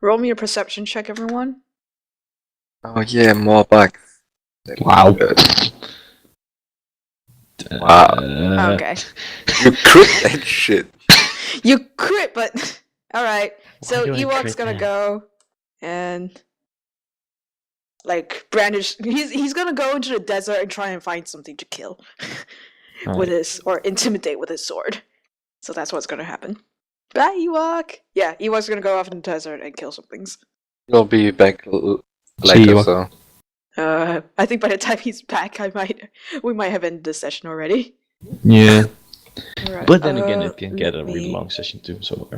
Roll me a perception check, everyone. Oh yeah, more bugs. Wow. Wow. Okay. You crit that shit. You crit, but... Alright, so do I Ewok's crit gonna that? go and... like brandish he's gonna go into the desert and try and find something to kill with his or intimidate with his sword. So that's what's gonna happen. Bye, Ewok. Yeah, Ewok's gonna go off in the desert and kill some things. He'll be back later, so. I think by the time he's back we might have ended this session already. Yeah. Right. But then again, it can get a really long session too, so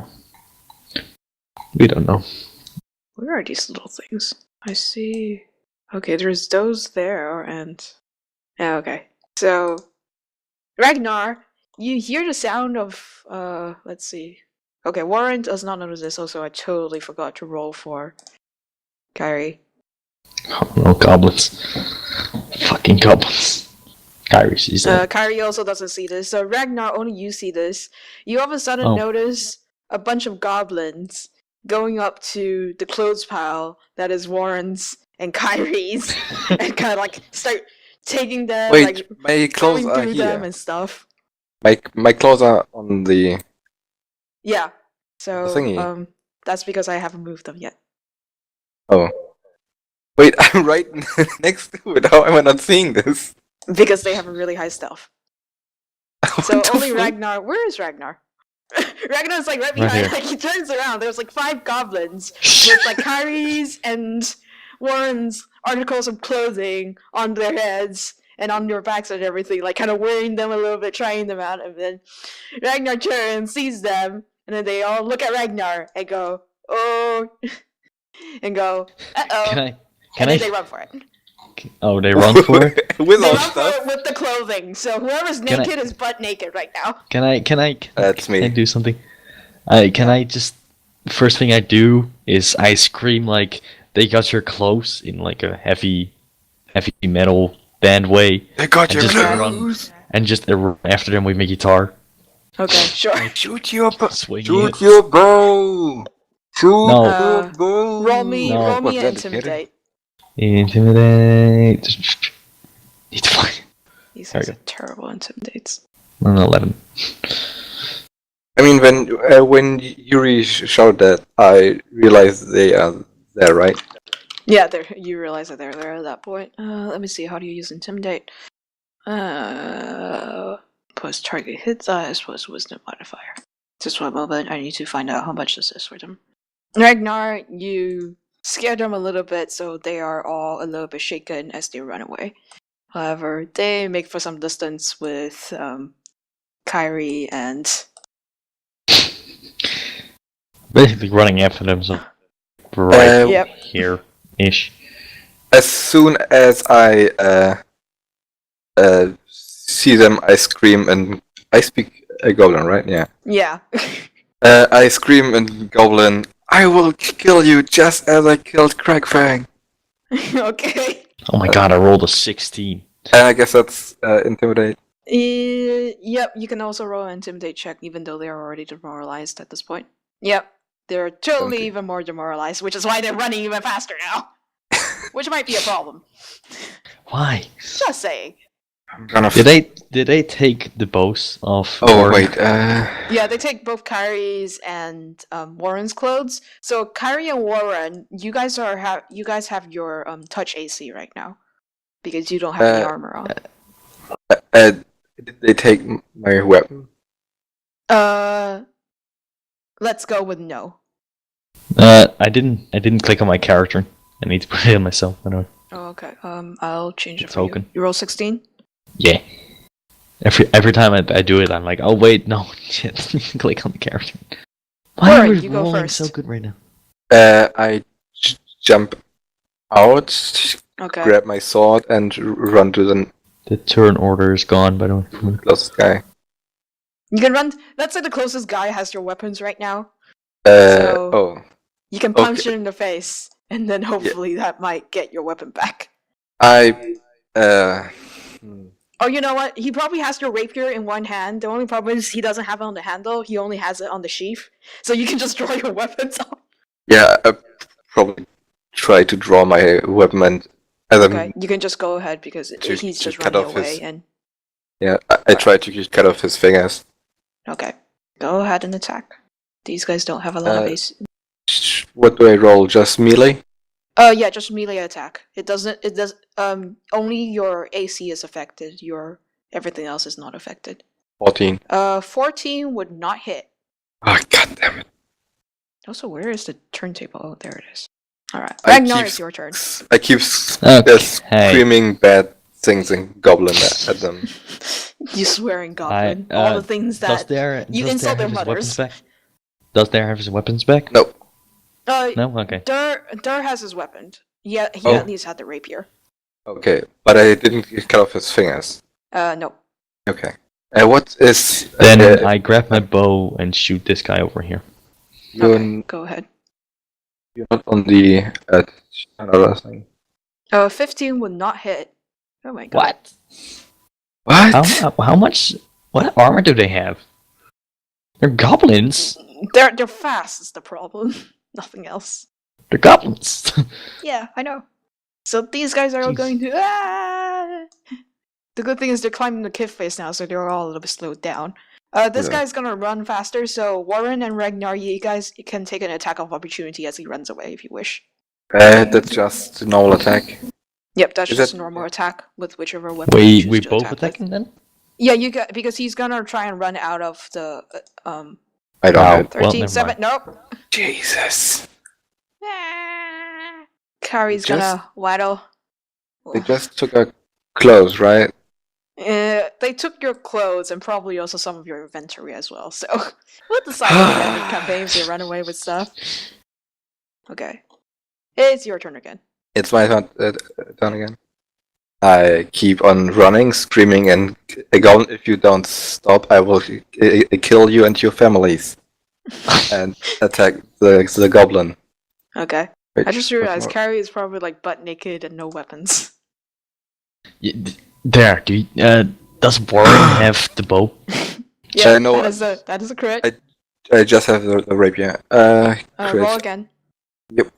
we don't know. Where are these little things? I see. Okay, there's those there, and... Yeah, okay. So, Ragnar, you hear the sound of, let's see. Okay, Warren does not notice this, also I totally forgot to roll for Kyrie. Oh no, goblins. Fucking goblins. Kyrie sees that. Kyrie also doesn't see this, so Ragnar, only you see this. You all of a sudden Oh. notice a bunch of goblins going up to the clothes pile that is Warren's and Kyrie's, and kind of like start taking them, Wait, like my clothes going are through them here. and stuff. My clothes are on the. Yeah, so The thingy. that's because I haven't moved them yet. Oh. Wait, I'm right next to it. How am I not seeing this? Because they have a really high stealth. So What the only fuck? Ragnar. Where is Ragnar? Ragnar's like right Right behind. here. Like he turns around. There's like 5 goblins with like Kyrie's and Warren's articles of clothing on their heads and on their backs and everything, like kind of wearing them a little bit, trying them out. And then Ragnar turns, sees them, and then they all look at Ragnar and go, "Oh," and go, "Uh-oh." Can and I? then they run for it. Oh, they run for it. With They all run for stuff. it with the clothing. So whoever's Can I- naked is butt naked right now. Can I? That's Can I me. do something? I just first thing I do is I scream like they got your clothes in like a heavy metal band way, They got and your just clothes. and just run after them with my guitar. Okay, sure. Shoot your bow. Swinging Shoot it. your bow. Shoot No. your bow. Roll me, No. roll me What's and that, a kid? intimidate. Intimidate. Need to find These There guys we are terrible intimidates. an 11. I mean, when Yuri showed that, I realized they are there, right? Yeah, you realize that they're there at that point. Let me see. How do you use intimidate? Plus target hit dice plus wisdom modifier. Just one moment. I need to find out how much this is for them. Ragnar, you scare them a little bit, so they are all a little bit shaken as they run away. However, they make for some distance with Kyrie and Basically running after them, so right Yep. here ish. As soon as I see them, I scream and I speak Goblin, right? Yeah. yeah. I scream in Goblin, I will kill you just as I killed Cragfang. Okay. Oh my god, I rolled a 16. And I guess that's Intimidate. Yep, you can also roll an intimidate check, even though they're already demoralized at this point. Yep, they're totally Okay. even more demoralized, which is why they're running even faster now. Which might be a problem. Why? Just saying. I'm gonna. Did they take the bows of Oh Warren? wait. Yeah, they take both Kyrie's and Warren's clothes. So Kyrie and Warren, you guys have your touch AC right now because you don't have any armor on. Did they take my weapon? Let's go with no. I didn't click on my character. I need to put it in myself. Anyway. Oh, okay. I'll change it The for token. you. You roll 16. Yeah. Every time I do it, I'm like, oh wait, no, shit. Click on the character. Why Warren, are we you go rolling first. so good right now? I jump out, Okay. grab my sword, and run to the The turn order is gone, by the way. closest guy. You can run. Let's say the closest guy has your weapons right now. So- Oh. You can punch Okay. it in the face, and then hopefully that might get your weapon back. Oh, you know what? He probably has your rapier in one hand. The only problem is he doesn't have it on the handle. He only has it on the sheath. So you can just draw your weapons off. Yeah, I probably try to draw my weapon and Okay, you can just go ahead because to- he's to just cut running off away. his- And yeah, I try to just cut off his fingers. okay, go ahead and attack. These guys don't have a lot of AC. What do I roll? Just melee? Yeah, just melee attack. It does. Only your AC is affected. Your everything else is not affected. 14. 14 would not hit. Oh, god damn it. Also, where is the turntable? Oh, there it is. Alright. I Ragnar, keep it's your turn. I keep Okay. screaming bad things in Goblin at them. You swearing goblin. All the things Does that... there you does insult there their have his weapons mothers. back? Does there have his weapons back? No. No? Okay. Dur has his weapon. Yeah, he Oh. at least had the rapier. Okay, but I didn't cut off his fingers. No. Okay. What is... Then I grab my bow and shoot this guy over here. You're, Okay, go ahead. you're not on the... another thing. 15 would not hit. Oh my god. What? How much? What armor do they have? They're goblins. They're fast is the problem. Nothing else. They're goblins. Yeah, I know. So these guys are all Jeez. going to. The good thing is they're climbing the cliff face now, so they're all a little bit slowed down. This Yeah. guy's gonna run faster, so Warren and Ragnar, you guys can take an attack of opportunity as he runs away if you wish. That's just a normal attack. Yep, that's Is just that- a normal attack with whichever weapon you we choose to both attack with. attacking then? Yeah, you got because he's gonna try and run out of the I don't Wow. know. 13, never 7, nope. Jesus. Carrie's gonna waddle. They just took our clothes, right? They took your clothes and probably also some of your inventory as well. So we'll decide at the end of the campaign if they run away with stuff. Okay, it's your turn again. It's my turn again. I keep on running, screaming, and again, if you don't stop, I will kill you and your families. And attack the goblin. Okay. Wait, I just what's realized more? Carrie is probably like butt naked and no weapons. There. Does Warren have the bow? Yeah, no, that is a crit. I just have the rapier. Crit. Roll again. Yep.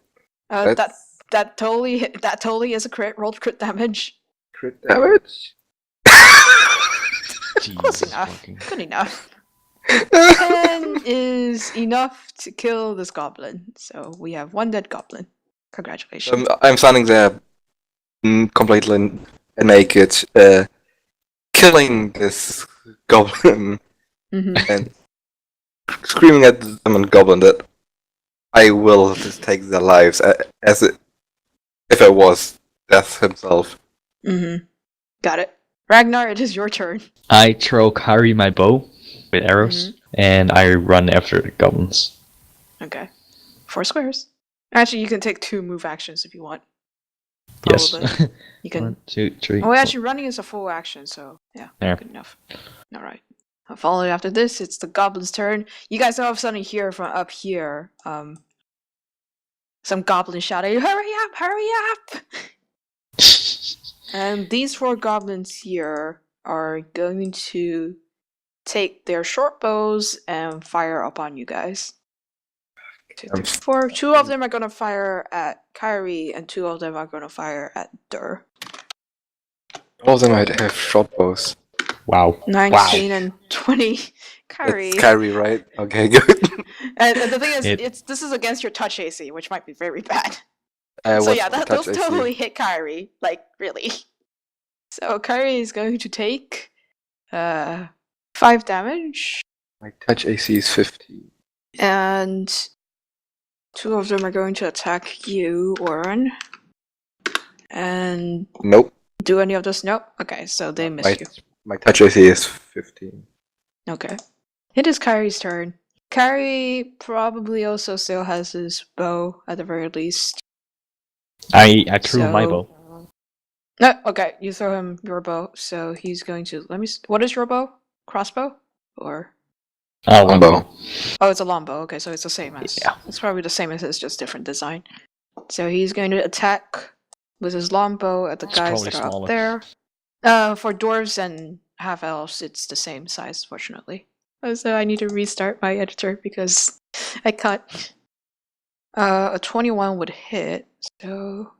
That totally is a crit. Rolled crit damage. Crit damage. Close Jesus enough. fucking- Good enough. 10 is enough to kill this goblin. So we have one dead goblin. Congratulations. I'm standing there, completely naked, killing this goblin Mhm. and screaming at the demon goblin that I will just take their lives if I was Death himself. Mhm. Got it. Ragnar, it is your turn. I throw Kyrie my bow with arrows, and I run after the goblins. Okay. 4 squares. Actually, you can take 2 move actions if you want. Yes. Probably. You can. 1, 2, 3. Oh, actually, running is a full action, so yeah, There. good enough. All right. Following after this, it's the goblin's turn. You guys all of a sudden hear from up here, some goblin shouting, "Hurry up! Hurry up!" And these 4 goblins here are going to take their short bows and fire upon you guys. 2, 3, 4. 2 of them are going to fire at Kyrie, and 2 of them are going to fire at Der. All of them might have short bows. Wow. 19 and 20. Kyrie. It's Kyrie, right? Okay, good. And the thing is, It- this is against your touch AC, which might be very bad. So What's yeah, my those touch AC? totally hit Kyrie, like really. So Kyrie is going to take 5 damage, My touch AC is 15. and 2 of them are going to attack you, Warren. And Nope. do any of those? Nope. Okay, so they miss you. My touch AC is 15. Okay. It is Kyrie's turn. Kyrie probably also still has his bow at the very least. I threw my So- bow. No, okay, you throw him your bow, so he's going to what is your bow? Crossbow? Or Oh, Longbow. oh, it's a longbow. Okay, so it's the same as Yeah. it's probably the same as it's just different design. So he's going to attack with his longbow at the It's guys probably that are smaller. up there. For dwarves and half elves, it's the same size, fortunately. So I need to restart my editor because I cut. A 21 would hit. So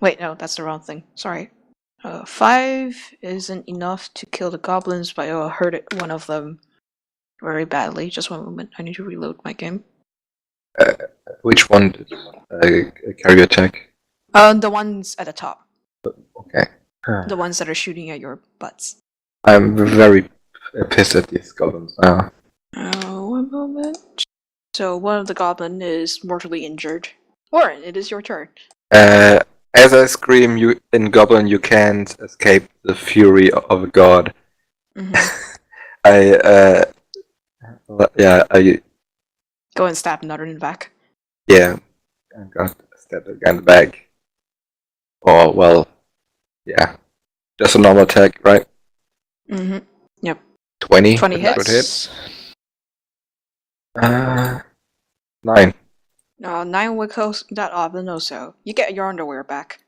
wait, no, that's the wrong thing. Sorry. 5 isn't enough to kill the goblins, but it'll hurt one of them very badly. Just one moment. I need to reload my game. Which one did Kyrie attack? The ones at the top. Okay. The ones that are shooting at your butts. I'm very pissed at these goblins now. One moment. So one of the goblin is mortally injured. Warren, it is your turn. As I scream, in Goblin, you can't escape the fury of a god. Mhm. I Go and stab another in the back. I got stabbed again in the back. Oh, well, yeah. Just a normal attack, right? Mm-hmm. 20? 20 That would hits. hit. 9. 9 will close that oven also. You get your underwear back.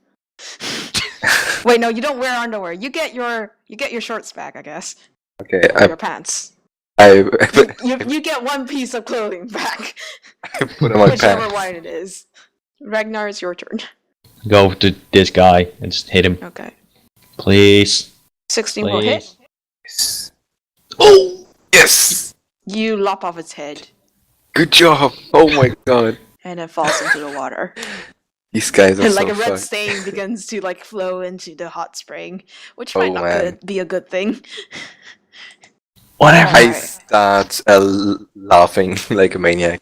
Wait, no, you don't wear underwear. You get your shorts back, I guess. Okay, Or your pants. I You get one piece of clothing back. put on my Whichever pants. one it is. Ragnar, it's your turn. Go to this guy and just hit him. Okay. Please. 16 will hit. Please. Yes. Oh! Yes! You lop off its head. Good job! Oh my god. And it falls into the water. These guys are And so like a red fucked. stain begins to like flow into the hot spring, which Oh, might not man. be a good thing. Whatever. I Alright. start laughing like a maniac.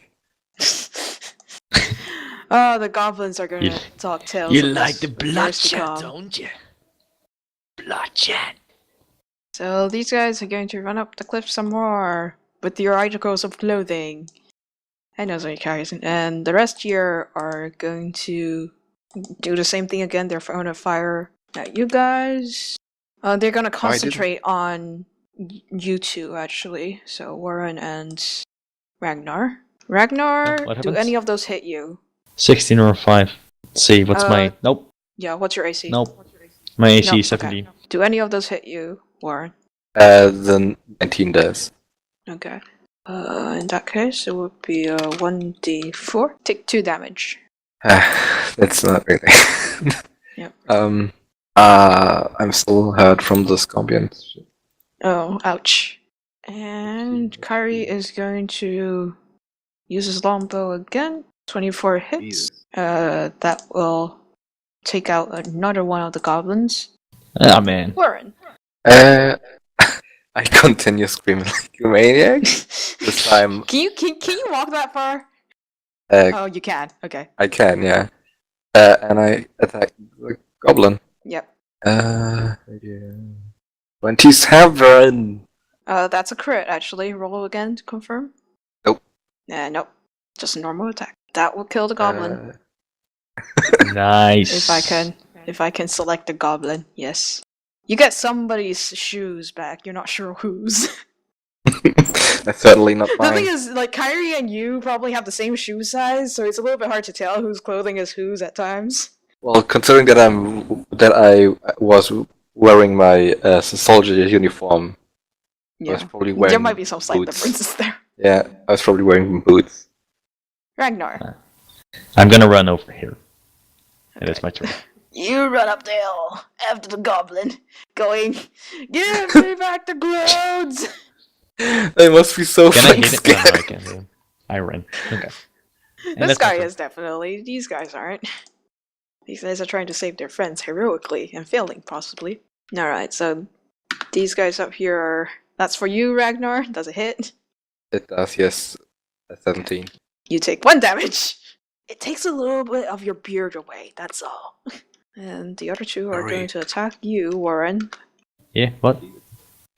Oh, the goblins are gonna You- talk tales. You of like this the for years to bloodshed, come. don't you? Bloodshed. So these guys are going to run up the cliff some more with your articles of clothing. And those are your carries. And the rest here are going to do the same thing again. They're going to fire at you guys. They're going to concentrate on you two, actually. So Warren and Ragnar. Ragnar, What do happens? any of those hit you? 16 or 5. Let's see, what's my... Nope. Yeah, what's your AC? Nope. My AC No, is 17. okay. Do any of those hit you, Warren? The 19 does. Okay. In that case, it would be 1d4. Take 2 damage. That's not really. Yep. I'm still hurt from the scorpions. Oh, ouch. And Kyrie is going to use his longbow again. 24 hits. Jesus. That will take out another one of the goblins. Ah, man. Warren. I continue screaming like a maniac. This time, Can you walk that far? uh, Oh, you can. Okay. I can, yeah. And I attack the goblin. Yep. Yeah. 27! That's a crit, actually. Roll again to confirm. Nope. Nope. Just a normal attack. That will kill the goblin. Nice. If I can select a goblin, yes. You get somebody's shoes back. You're not sure whose. That's certainly not The thing mine. is, like, Kyrie and you probably have the same shoe size, so it's a little bit hard to tell whose clothing is whose at times. Well, considering that I was wearing my soldier uniform, I was Yeah. probably wearing There might be some slight boots. differences there. Yeah, I was probably wearing boots. Ragnar. I'm gonna run over here. And it's my turn. You run up the hill after the goblin, going, "Give me back the clothes!" They must be so Can I fucking hit it? scared. No, I can't hit him. I ran. Okay. And This that's my guy turn. is definitely. These guys aren't. These guys are trying to save their friends heroically and failing, possibly. Alright, so these guys up here are. That's for you, Ragnar. Does it hit? It does, yes. 17. You take 1 damage. It takes a little bit of your beard away, that's all. And the other two are going to attack you, Warren. Yeah, what?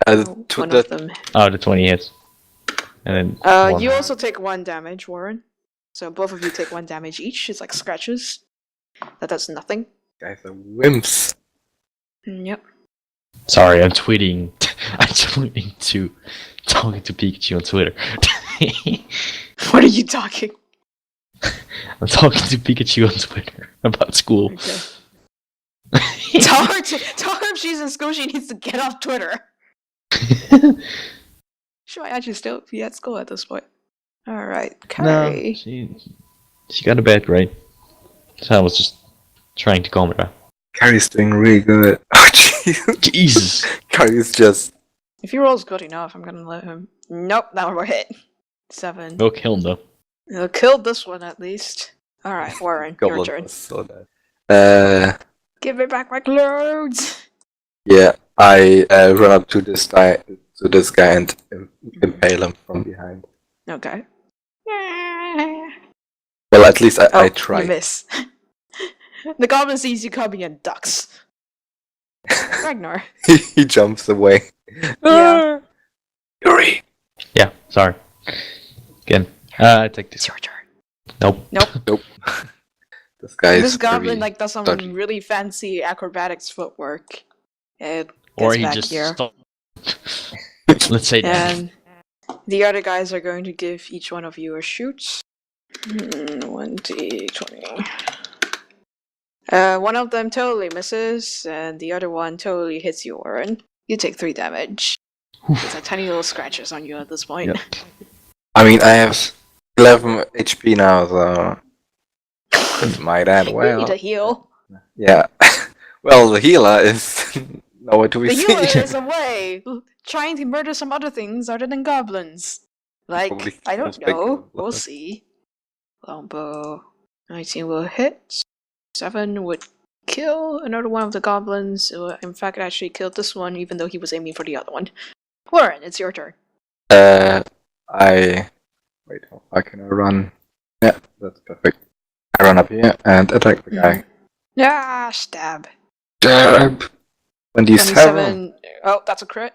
One of them. Oh, the 20 hits. And then one You more. also take 1 damage, Warren. So both of you take 1 damage each. It's like scratches. That does nothing. Guys are wimps. Yep. Sorry, I'm tweeting. I'm tweeting to talking to Pikachu on Twitter. What are you talking? I'm talking to Pikachu on Twitter about school. Okay. Tell her if she's in school, she needs to get off Twitter. She might actually still be at school at this point. Alright, No, Kyrie. she got a bad grade. So I was just trying to calm her down. Carrie's doing really good. Oh, jeez. Jesus! Carrie's just. If he rolls good enough, I'm gonna let him. Nope, that one will hit. 7. Go kill him though. He'll kill this one at least. Alright, Warren, your Goblin turn. was so bad. Give me back my clothes! Yeah, I run up to this guy and impale him from behind. Okay. Well, at least I You tried. miss. The goblin sees you coming and ducks. Ragnar. He jumps away. Yeah. Yuri! Yeah, sorry. Again. I take this. It's your turn. Nope. Nope. This guy This is goblin very does some dodgy. really fancy acrobatics footwork. It Or gets he back just here. Let's say that. And the other guys are going to give each one of you a shoot. 1d20. One of them totally misses, and the other one totally hits you, Warren. You take 3 damage. There's like tiny little scratches on you at this point. Yep. I mean, I have 11 HP now, so it might end You well. need a heal. Yeah. Well, the healer is nowhere to be The seen. healer is away, trying to murder some other things other than goblins. Like, Probably I don't most big know. ones. We'll see. Longbow. 19 will hit. 7 would kill another one of the goblins. In fact, actually killed this one, even though he was aiming for the other one. Warren, it's your turn. Wait, how far can I run? Yeah, that's perfect. I run up here and attack the guy. Ah, stab. Stab! 27. Oh, that's a crit.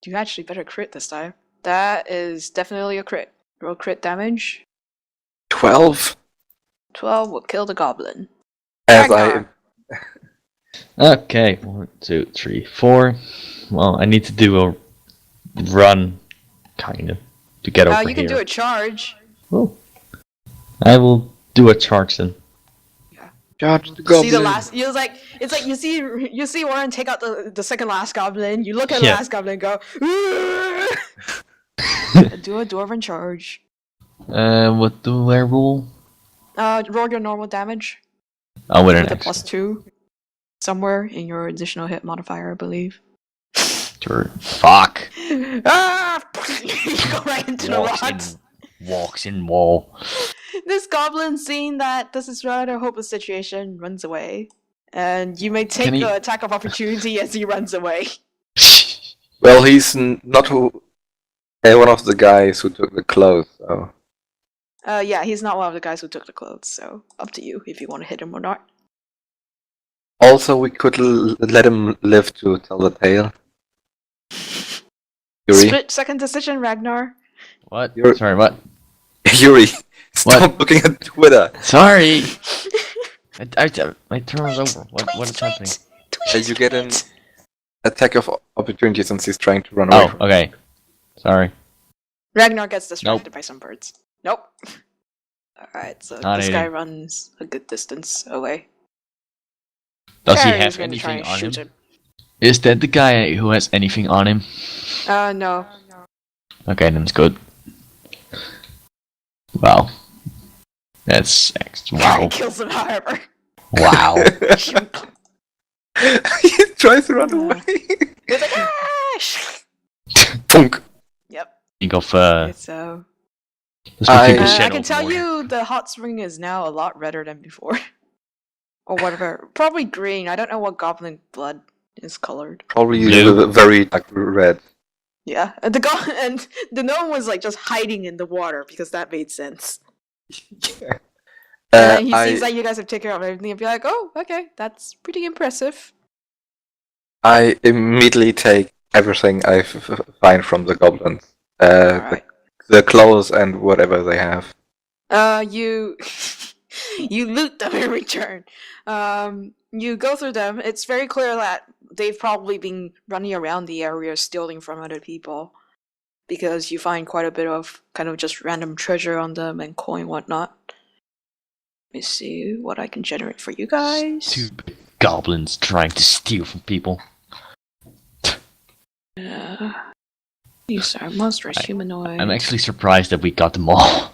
You actually better crit this time. That is definitely a crit. Roll crit damage. 12. 12 will kill the goblin. As Ragnar. Okay, 1, 2, 3, 4. Well, I need to do a run, kind of, to get over here. You can do a charge. Oh. I will do a charge then. Charge the goblin. See the last. It's like you see Warren take out the second last goblin. You look at the last goblin and go. Do a dwarven charge. What do I roll? Roll your normal damage. Oh, with an With a extra. +2. Somewhere in your additional hit modifier, I believe. Sure. Fuck. Ah! You go right into the rocks. Walks in wall. This goblin, seeing that this is rather a hopeless situation, runs away. And you may take the attack of opportunity as he runs away. Well, he's not one of the guys who took the clothes, so... Yeah, he's not one of the guys who took the clothes, so up to you if you want to hit him or not. Also, we could let him live to tell the tale. Yuri? Split second decision, Ragnar. What? You're- Sorry, what? Yuri, stop looking at Twitter! Sorry! My turn was over. What is happening? You get an attack of opportunity since he's trying to run away. Oh, okay. Sorry. Ragnar gets distracted by some birds. Nope. Alright, so Not this guy eating. runs a good distance away. Does he Carrie's have gonna try anything and on shoot him? Is that the guy who has anything on him? No. Okay, then it's good. Wow. That's Carrie wow. kills him, however. Wow. He tries to run away! He's like, ah! Punk! Yep. Think of So I I can tell you the Hotspring is now a lot redder than before. Or whatever. Probably green. I don't know what goblin blood is colored. Probably Blue. very dark red. Yeah. And the gnome was like just hiding in the water because that made sense. And he sees that you guys have taken care of everything and be like, oh, okay, that's pretty impressive. I immediately take everything I find from the goblins. Alright. The clothes and whatever they have. You you loot them in return. You go through them. It's very clear that they've probably been running around the area stealing from other people, because you find quite a bit of kind of just random treasure on them and coin whatnot. Let me see what I can generate for you guys. Stupid goblins trying to steal from people. These are monstrous humanoids. I'm actually surprised that we got them all.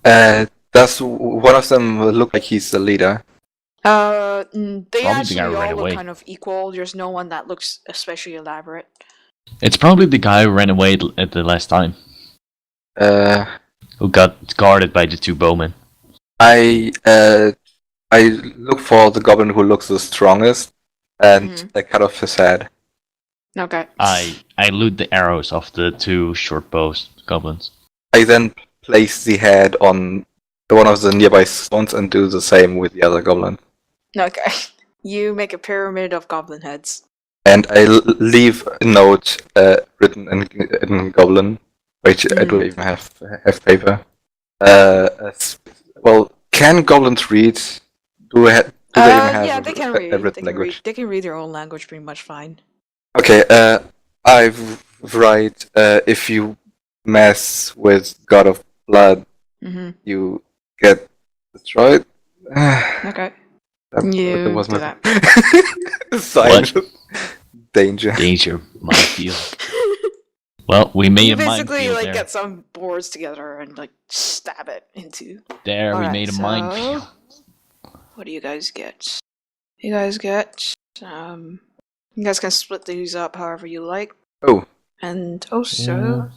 Does one of them look like he's the leader? They Probably actually the guy right all look away. kind of equal. There's no one that looks especially elaborate. It's probably the guy who ran away at the last time. Who got guarded by the 2 bowmen. I look for the goblin who looks the strongest, and I cut off his head. Okay. I loot the arrows of the 2 short bows goblins. I then place the head on one of the nearby stones and do the same with the other goblin. Okay. You make a pyramid of goblin heads. And I leave a note written in goblin, which I don't even have paper. Well, can goblins read? Do they even have yeah, they can read. a written language? They can read their own language pretty much fine. Okay, I write, if you mess with God of Blood, you get destroyed. Okay. You That was do my that. sign. Danger. Danger, minefield. Well, we made You a basically minefield like there. get some boards together and like stab it into. There, we Alright, made a so- minefield. What do you guys get? You guys get you guys can split these up however you like. Oh, And also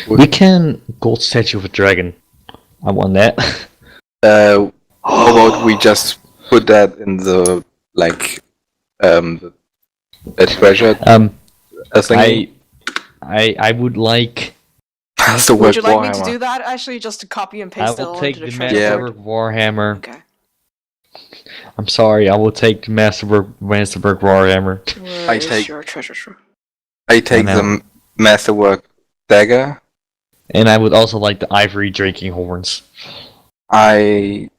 We can gold statue of a dragon. I want that. how about we just put that in the the treasure thing? I would like. So would you like me to Warhammer. do that actually just to copy and I paste it will all take into the the treasure? Yeah. Masterwork Warhammer. Okay. I'm sorry, I will take the Masterwork Warhammer. Where I is take- your treasure trove? I take I know. the Masterwork dagger. And I would also like the ivory drinking horns. Wait.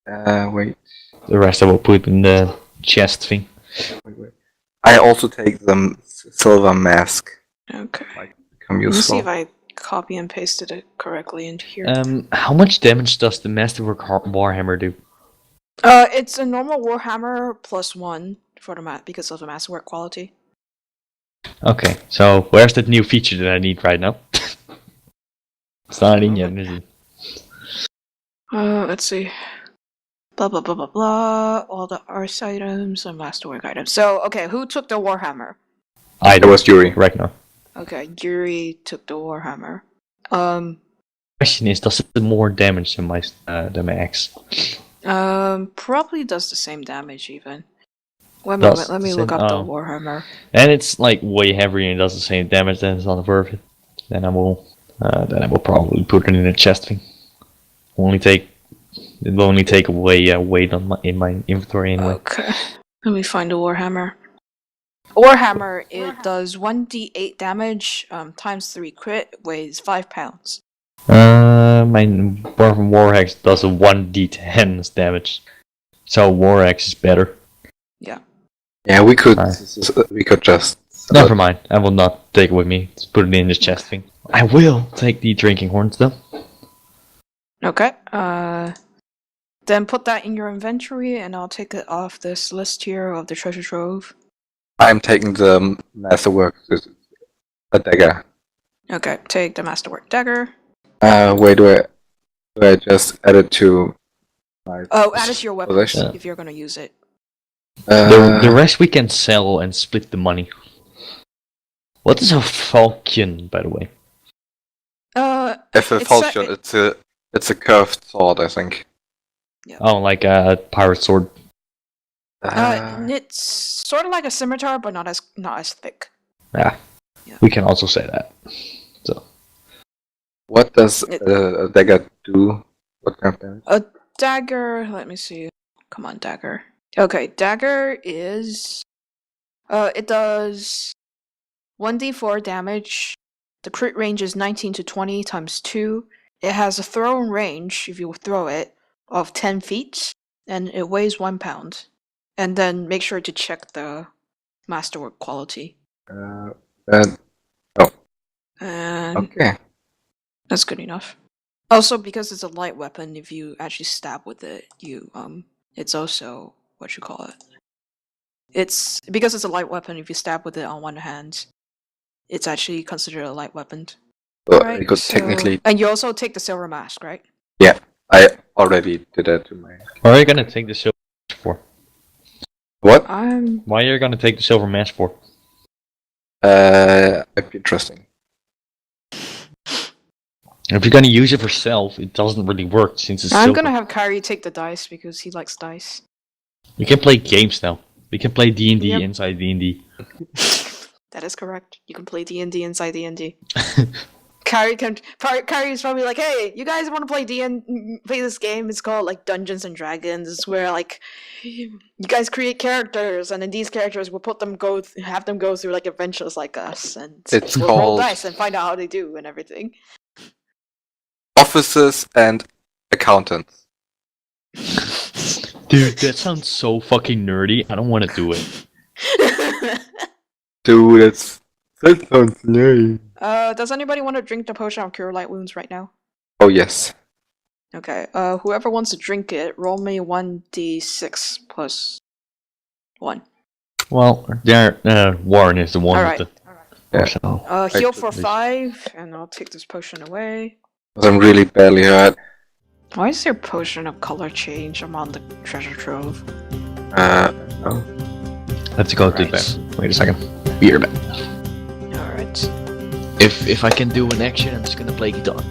The rest I will put in the chest thing. I also take the silver mask. Okay. Become Let me see useful. if I copy and pasted it correctly into here. How much damage does the Masterwork Warhammer do? It's a normal Warhammer +1 for the because of the masterwork quality. Okay, so where's that new feature that I need right now? It's not in yet, is it? Let's see. Blah blah blah blah blah. All the arts items and masterwork items. So, okay, who took the Warhammer? I It was Yuri. Ragnar. Okay, Yuri took the Warhammer. Question is, does it do more damage than my axe? Probably does the same damage even. Wait a Does moment, let me the look same- up the oh. Warhammer. And it's like way heavier and does the same damage, then it's not worth it. Then I will probably put it in a chest thing. It will only take away weight in my inventory anyway. Okay, let me find the Warhammer. Warhammer, it does 1d8 damage, times 3 crit, weighs 5 pounds. My Dwarven Warhex does a 1d10 damage. So Warhex is better. Yeah, we could Alright. just. Never mind, I will not take it with me. Just put it in the chest thing. I will take the drinking horns though. Okay, then put that in your inventory and I'll take it off this list here of the treasure trove. I'm taking the Masterwork a dagger. Okay, take the masterwork dagger. Wait, do I just add it to my Oh, add it to your weapon possession? if you're gonna use it. The rest we can sell and split the money. What is a falchion, by the way? If a it's falchion, it's a curved sword, I think. Oh, like a pirate sword. It's sort of like a scimitar, but not as thick. Yeah, Yeah. we can also say that. So What does a dagger do? What kind of damage? A dagger. Let me see. Come on, dagger. Okay, dagger is. It does 1d4 damage. The crit range is 19 to 20 times 2. It has a thrown range, if you throw it, of 10 feet, and it weighs 1 pound. And then make sure to check the masterwork quality. And And okay. that's good enough. Also, because it's a light weapon, if you actually stab with it, it's also what you call it. It's because it's a light weapon. If you stab with it on one hand, it's actually considered a light weapon. So Right, I could so- technically. And you also take the silver mask, right? I already did that to my. why are you gonna take the silver mask for? What? Why are you gonna take the silver mask for? It'd be interesting. If you're gonna use it for self, it doesn't really work since it's I'm silver. gonna have Kyrie take the dice because he likes dice. We can play games now. We can play D&D Yep. inside D&D. That is correct. You can play D&D inside D&D. Kyrie's probably like, hey, you guys want to play play this game? It's called like Dungeons and Dragons. It's where like you guys create characters, and then these characters will have them go through like adventures like us, and It's we'll roll called- dice and find out how they do and everything. Officers and accountants. Dude, that sounds so fucking nerdy. I don't want to do it. Dude, that sounds lame. Does anybody want to drink the potion of cure light wounds right now? Oh yes. Okay, whoever wants to drink it, roll me 1d6 plus 1. Well, Warren is the one Alright. with the... Yeah. Heal for 5, and I'll take this potion away. I'm really badly hurt. Why is your potion of color change? I'm on the treasure trove. Oh. Let's go to the bed. Wait a second. Be right back. Alright. If I can do an action, I'm just gonna play guitar.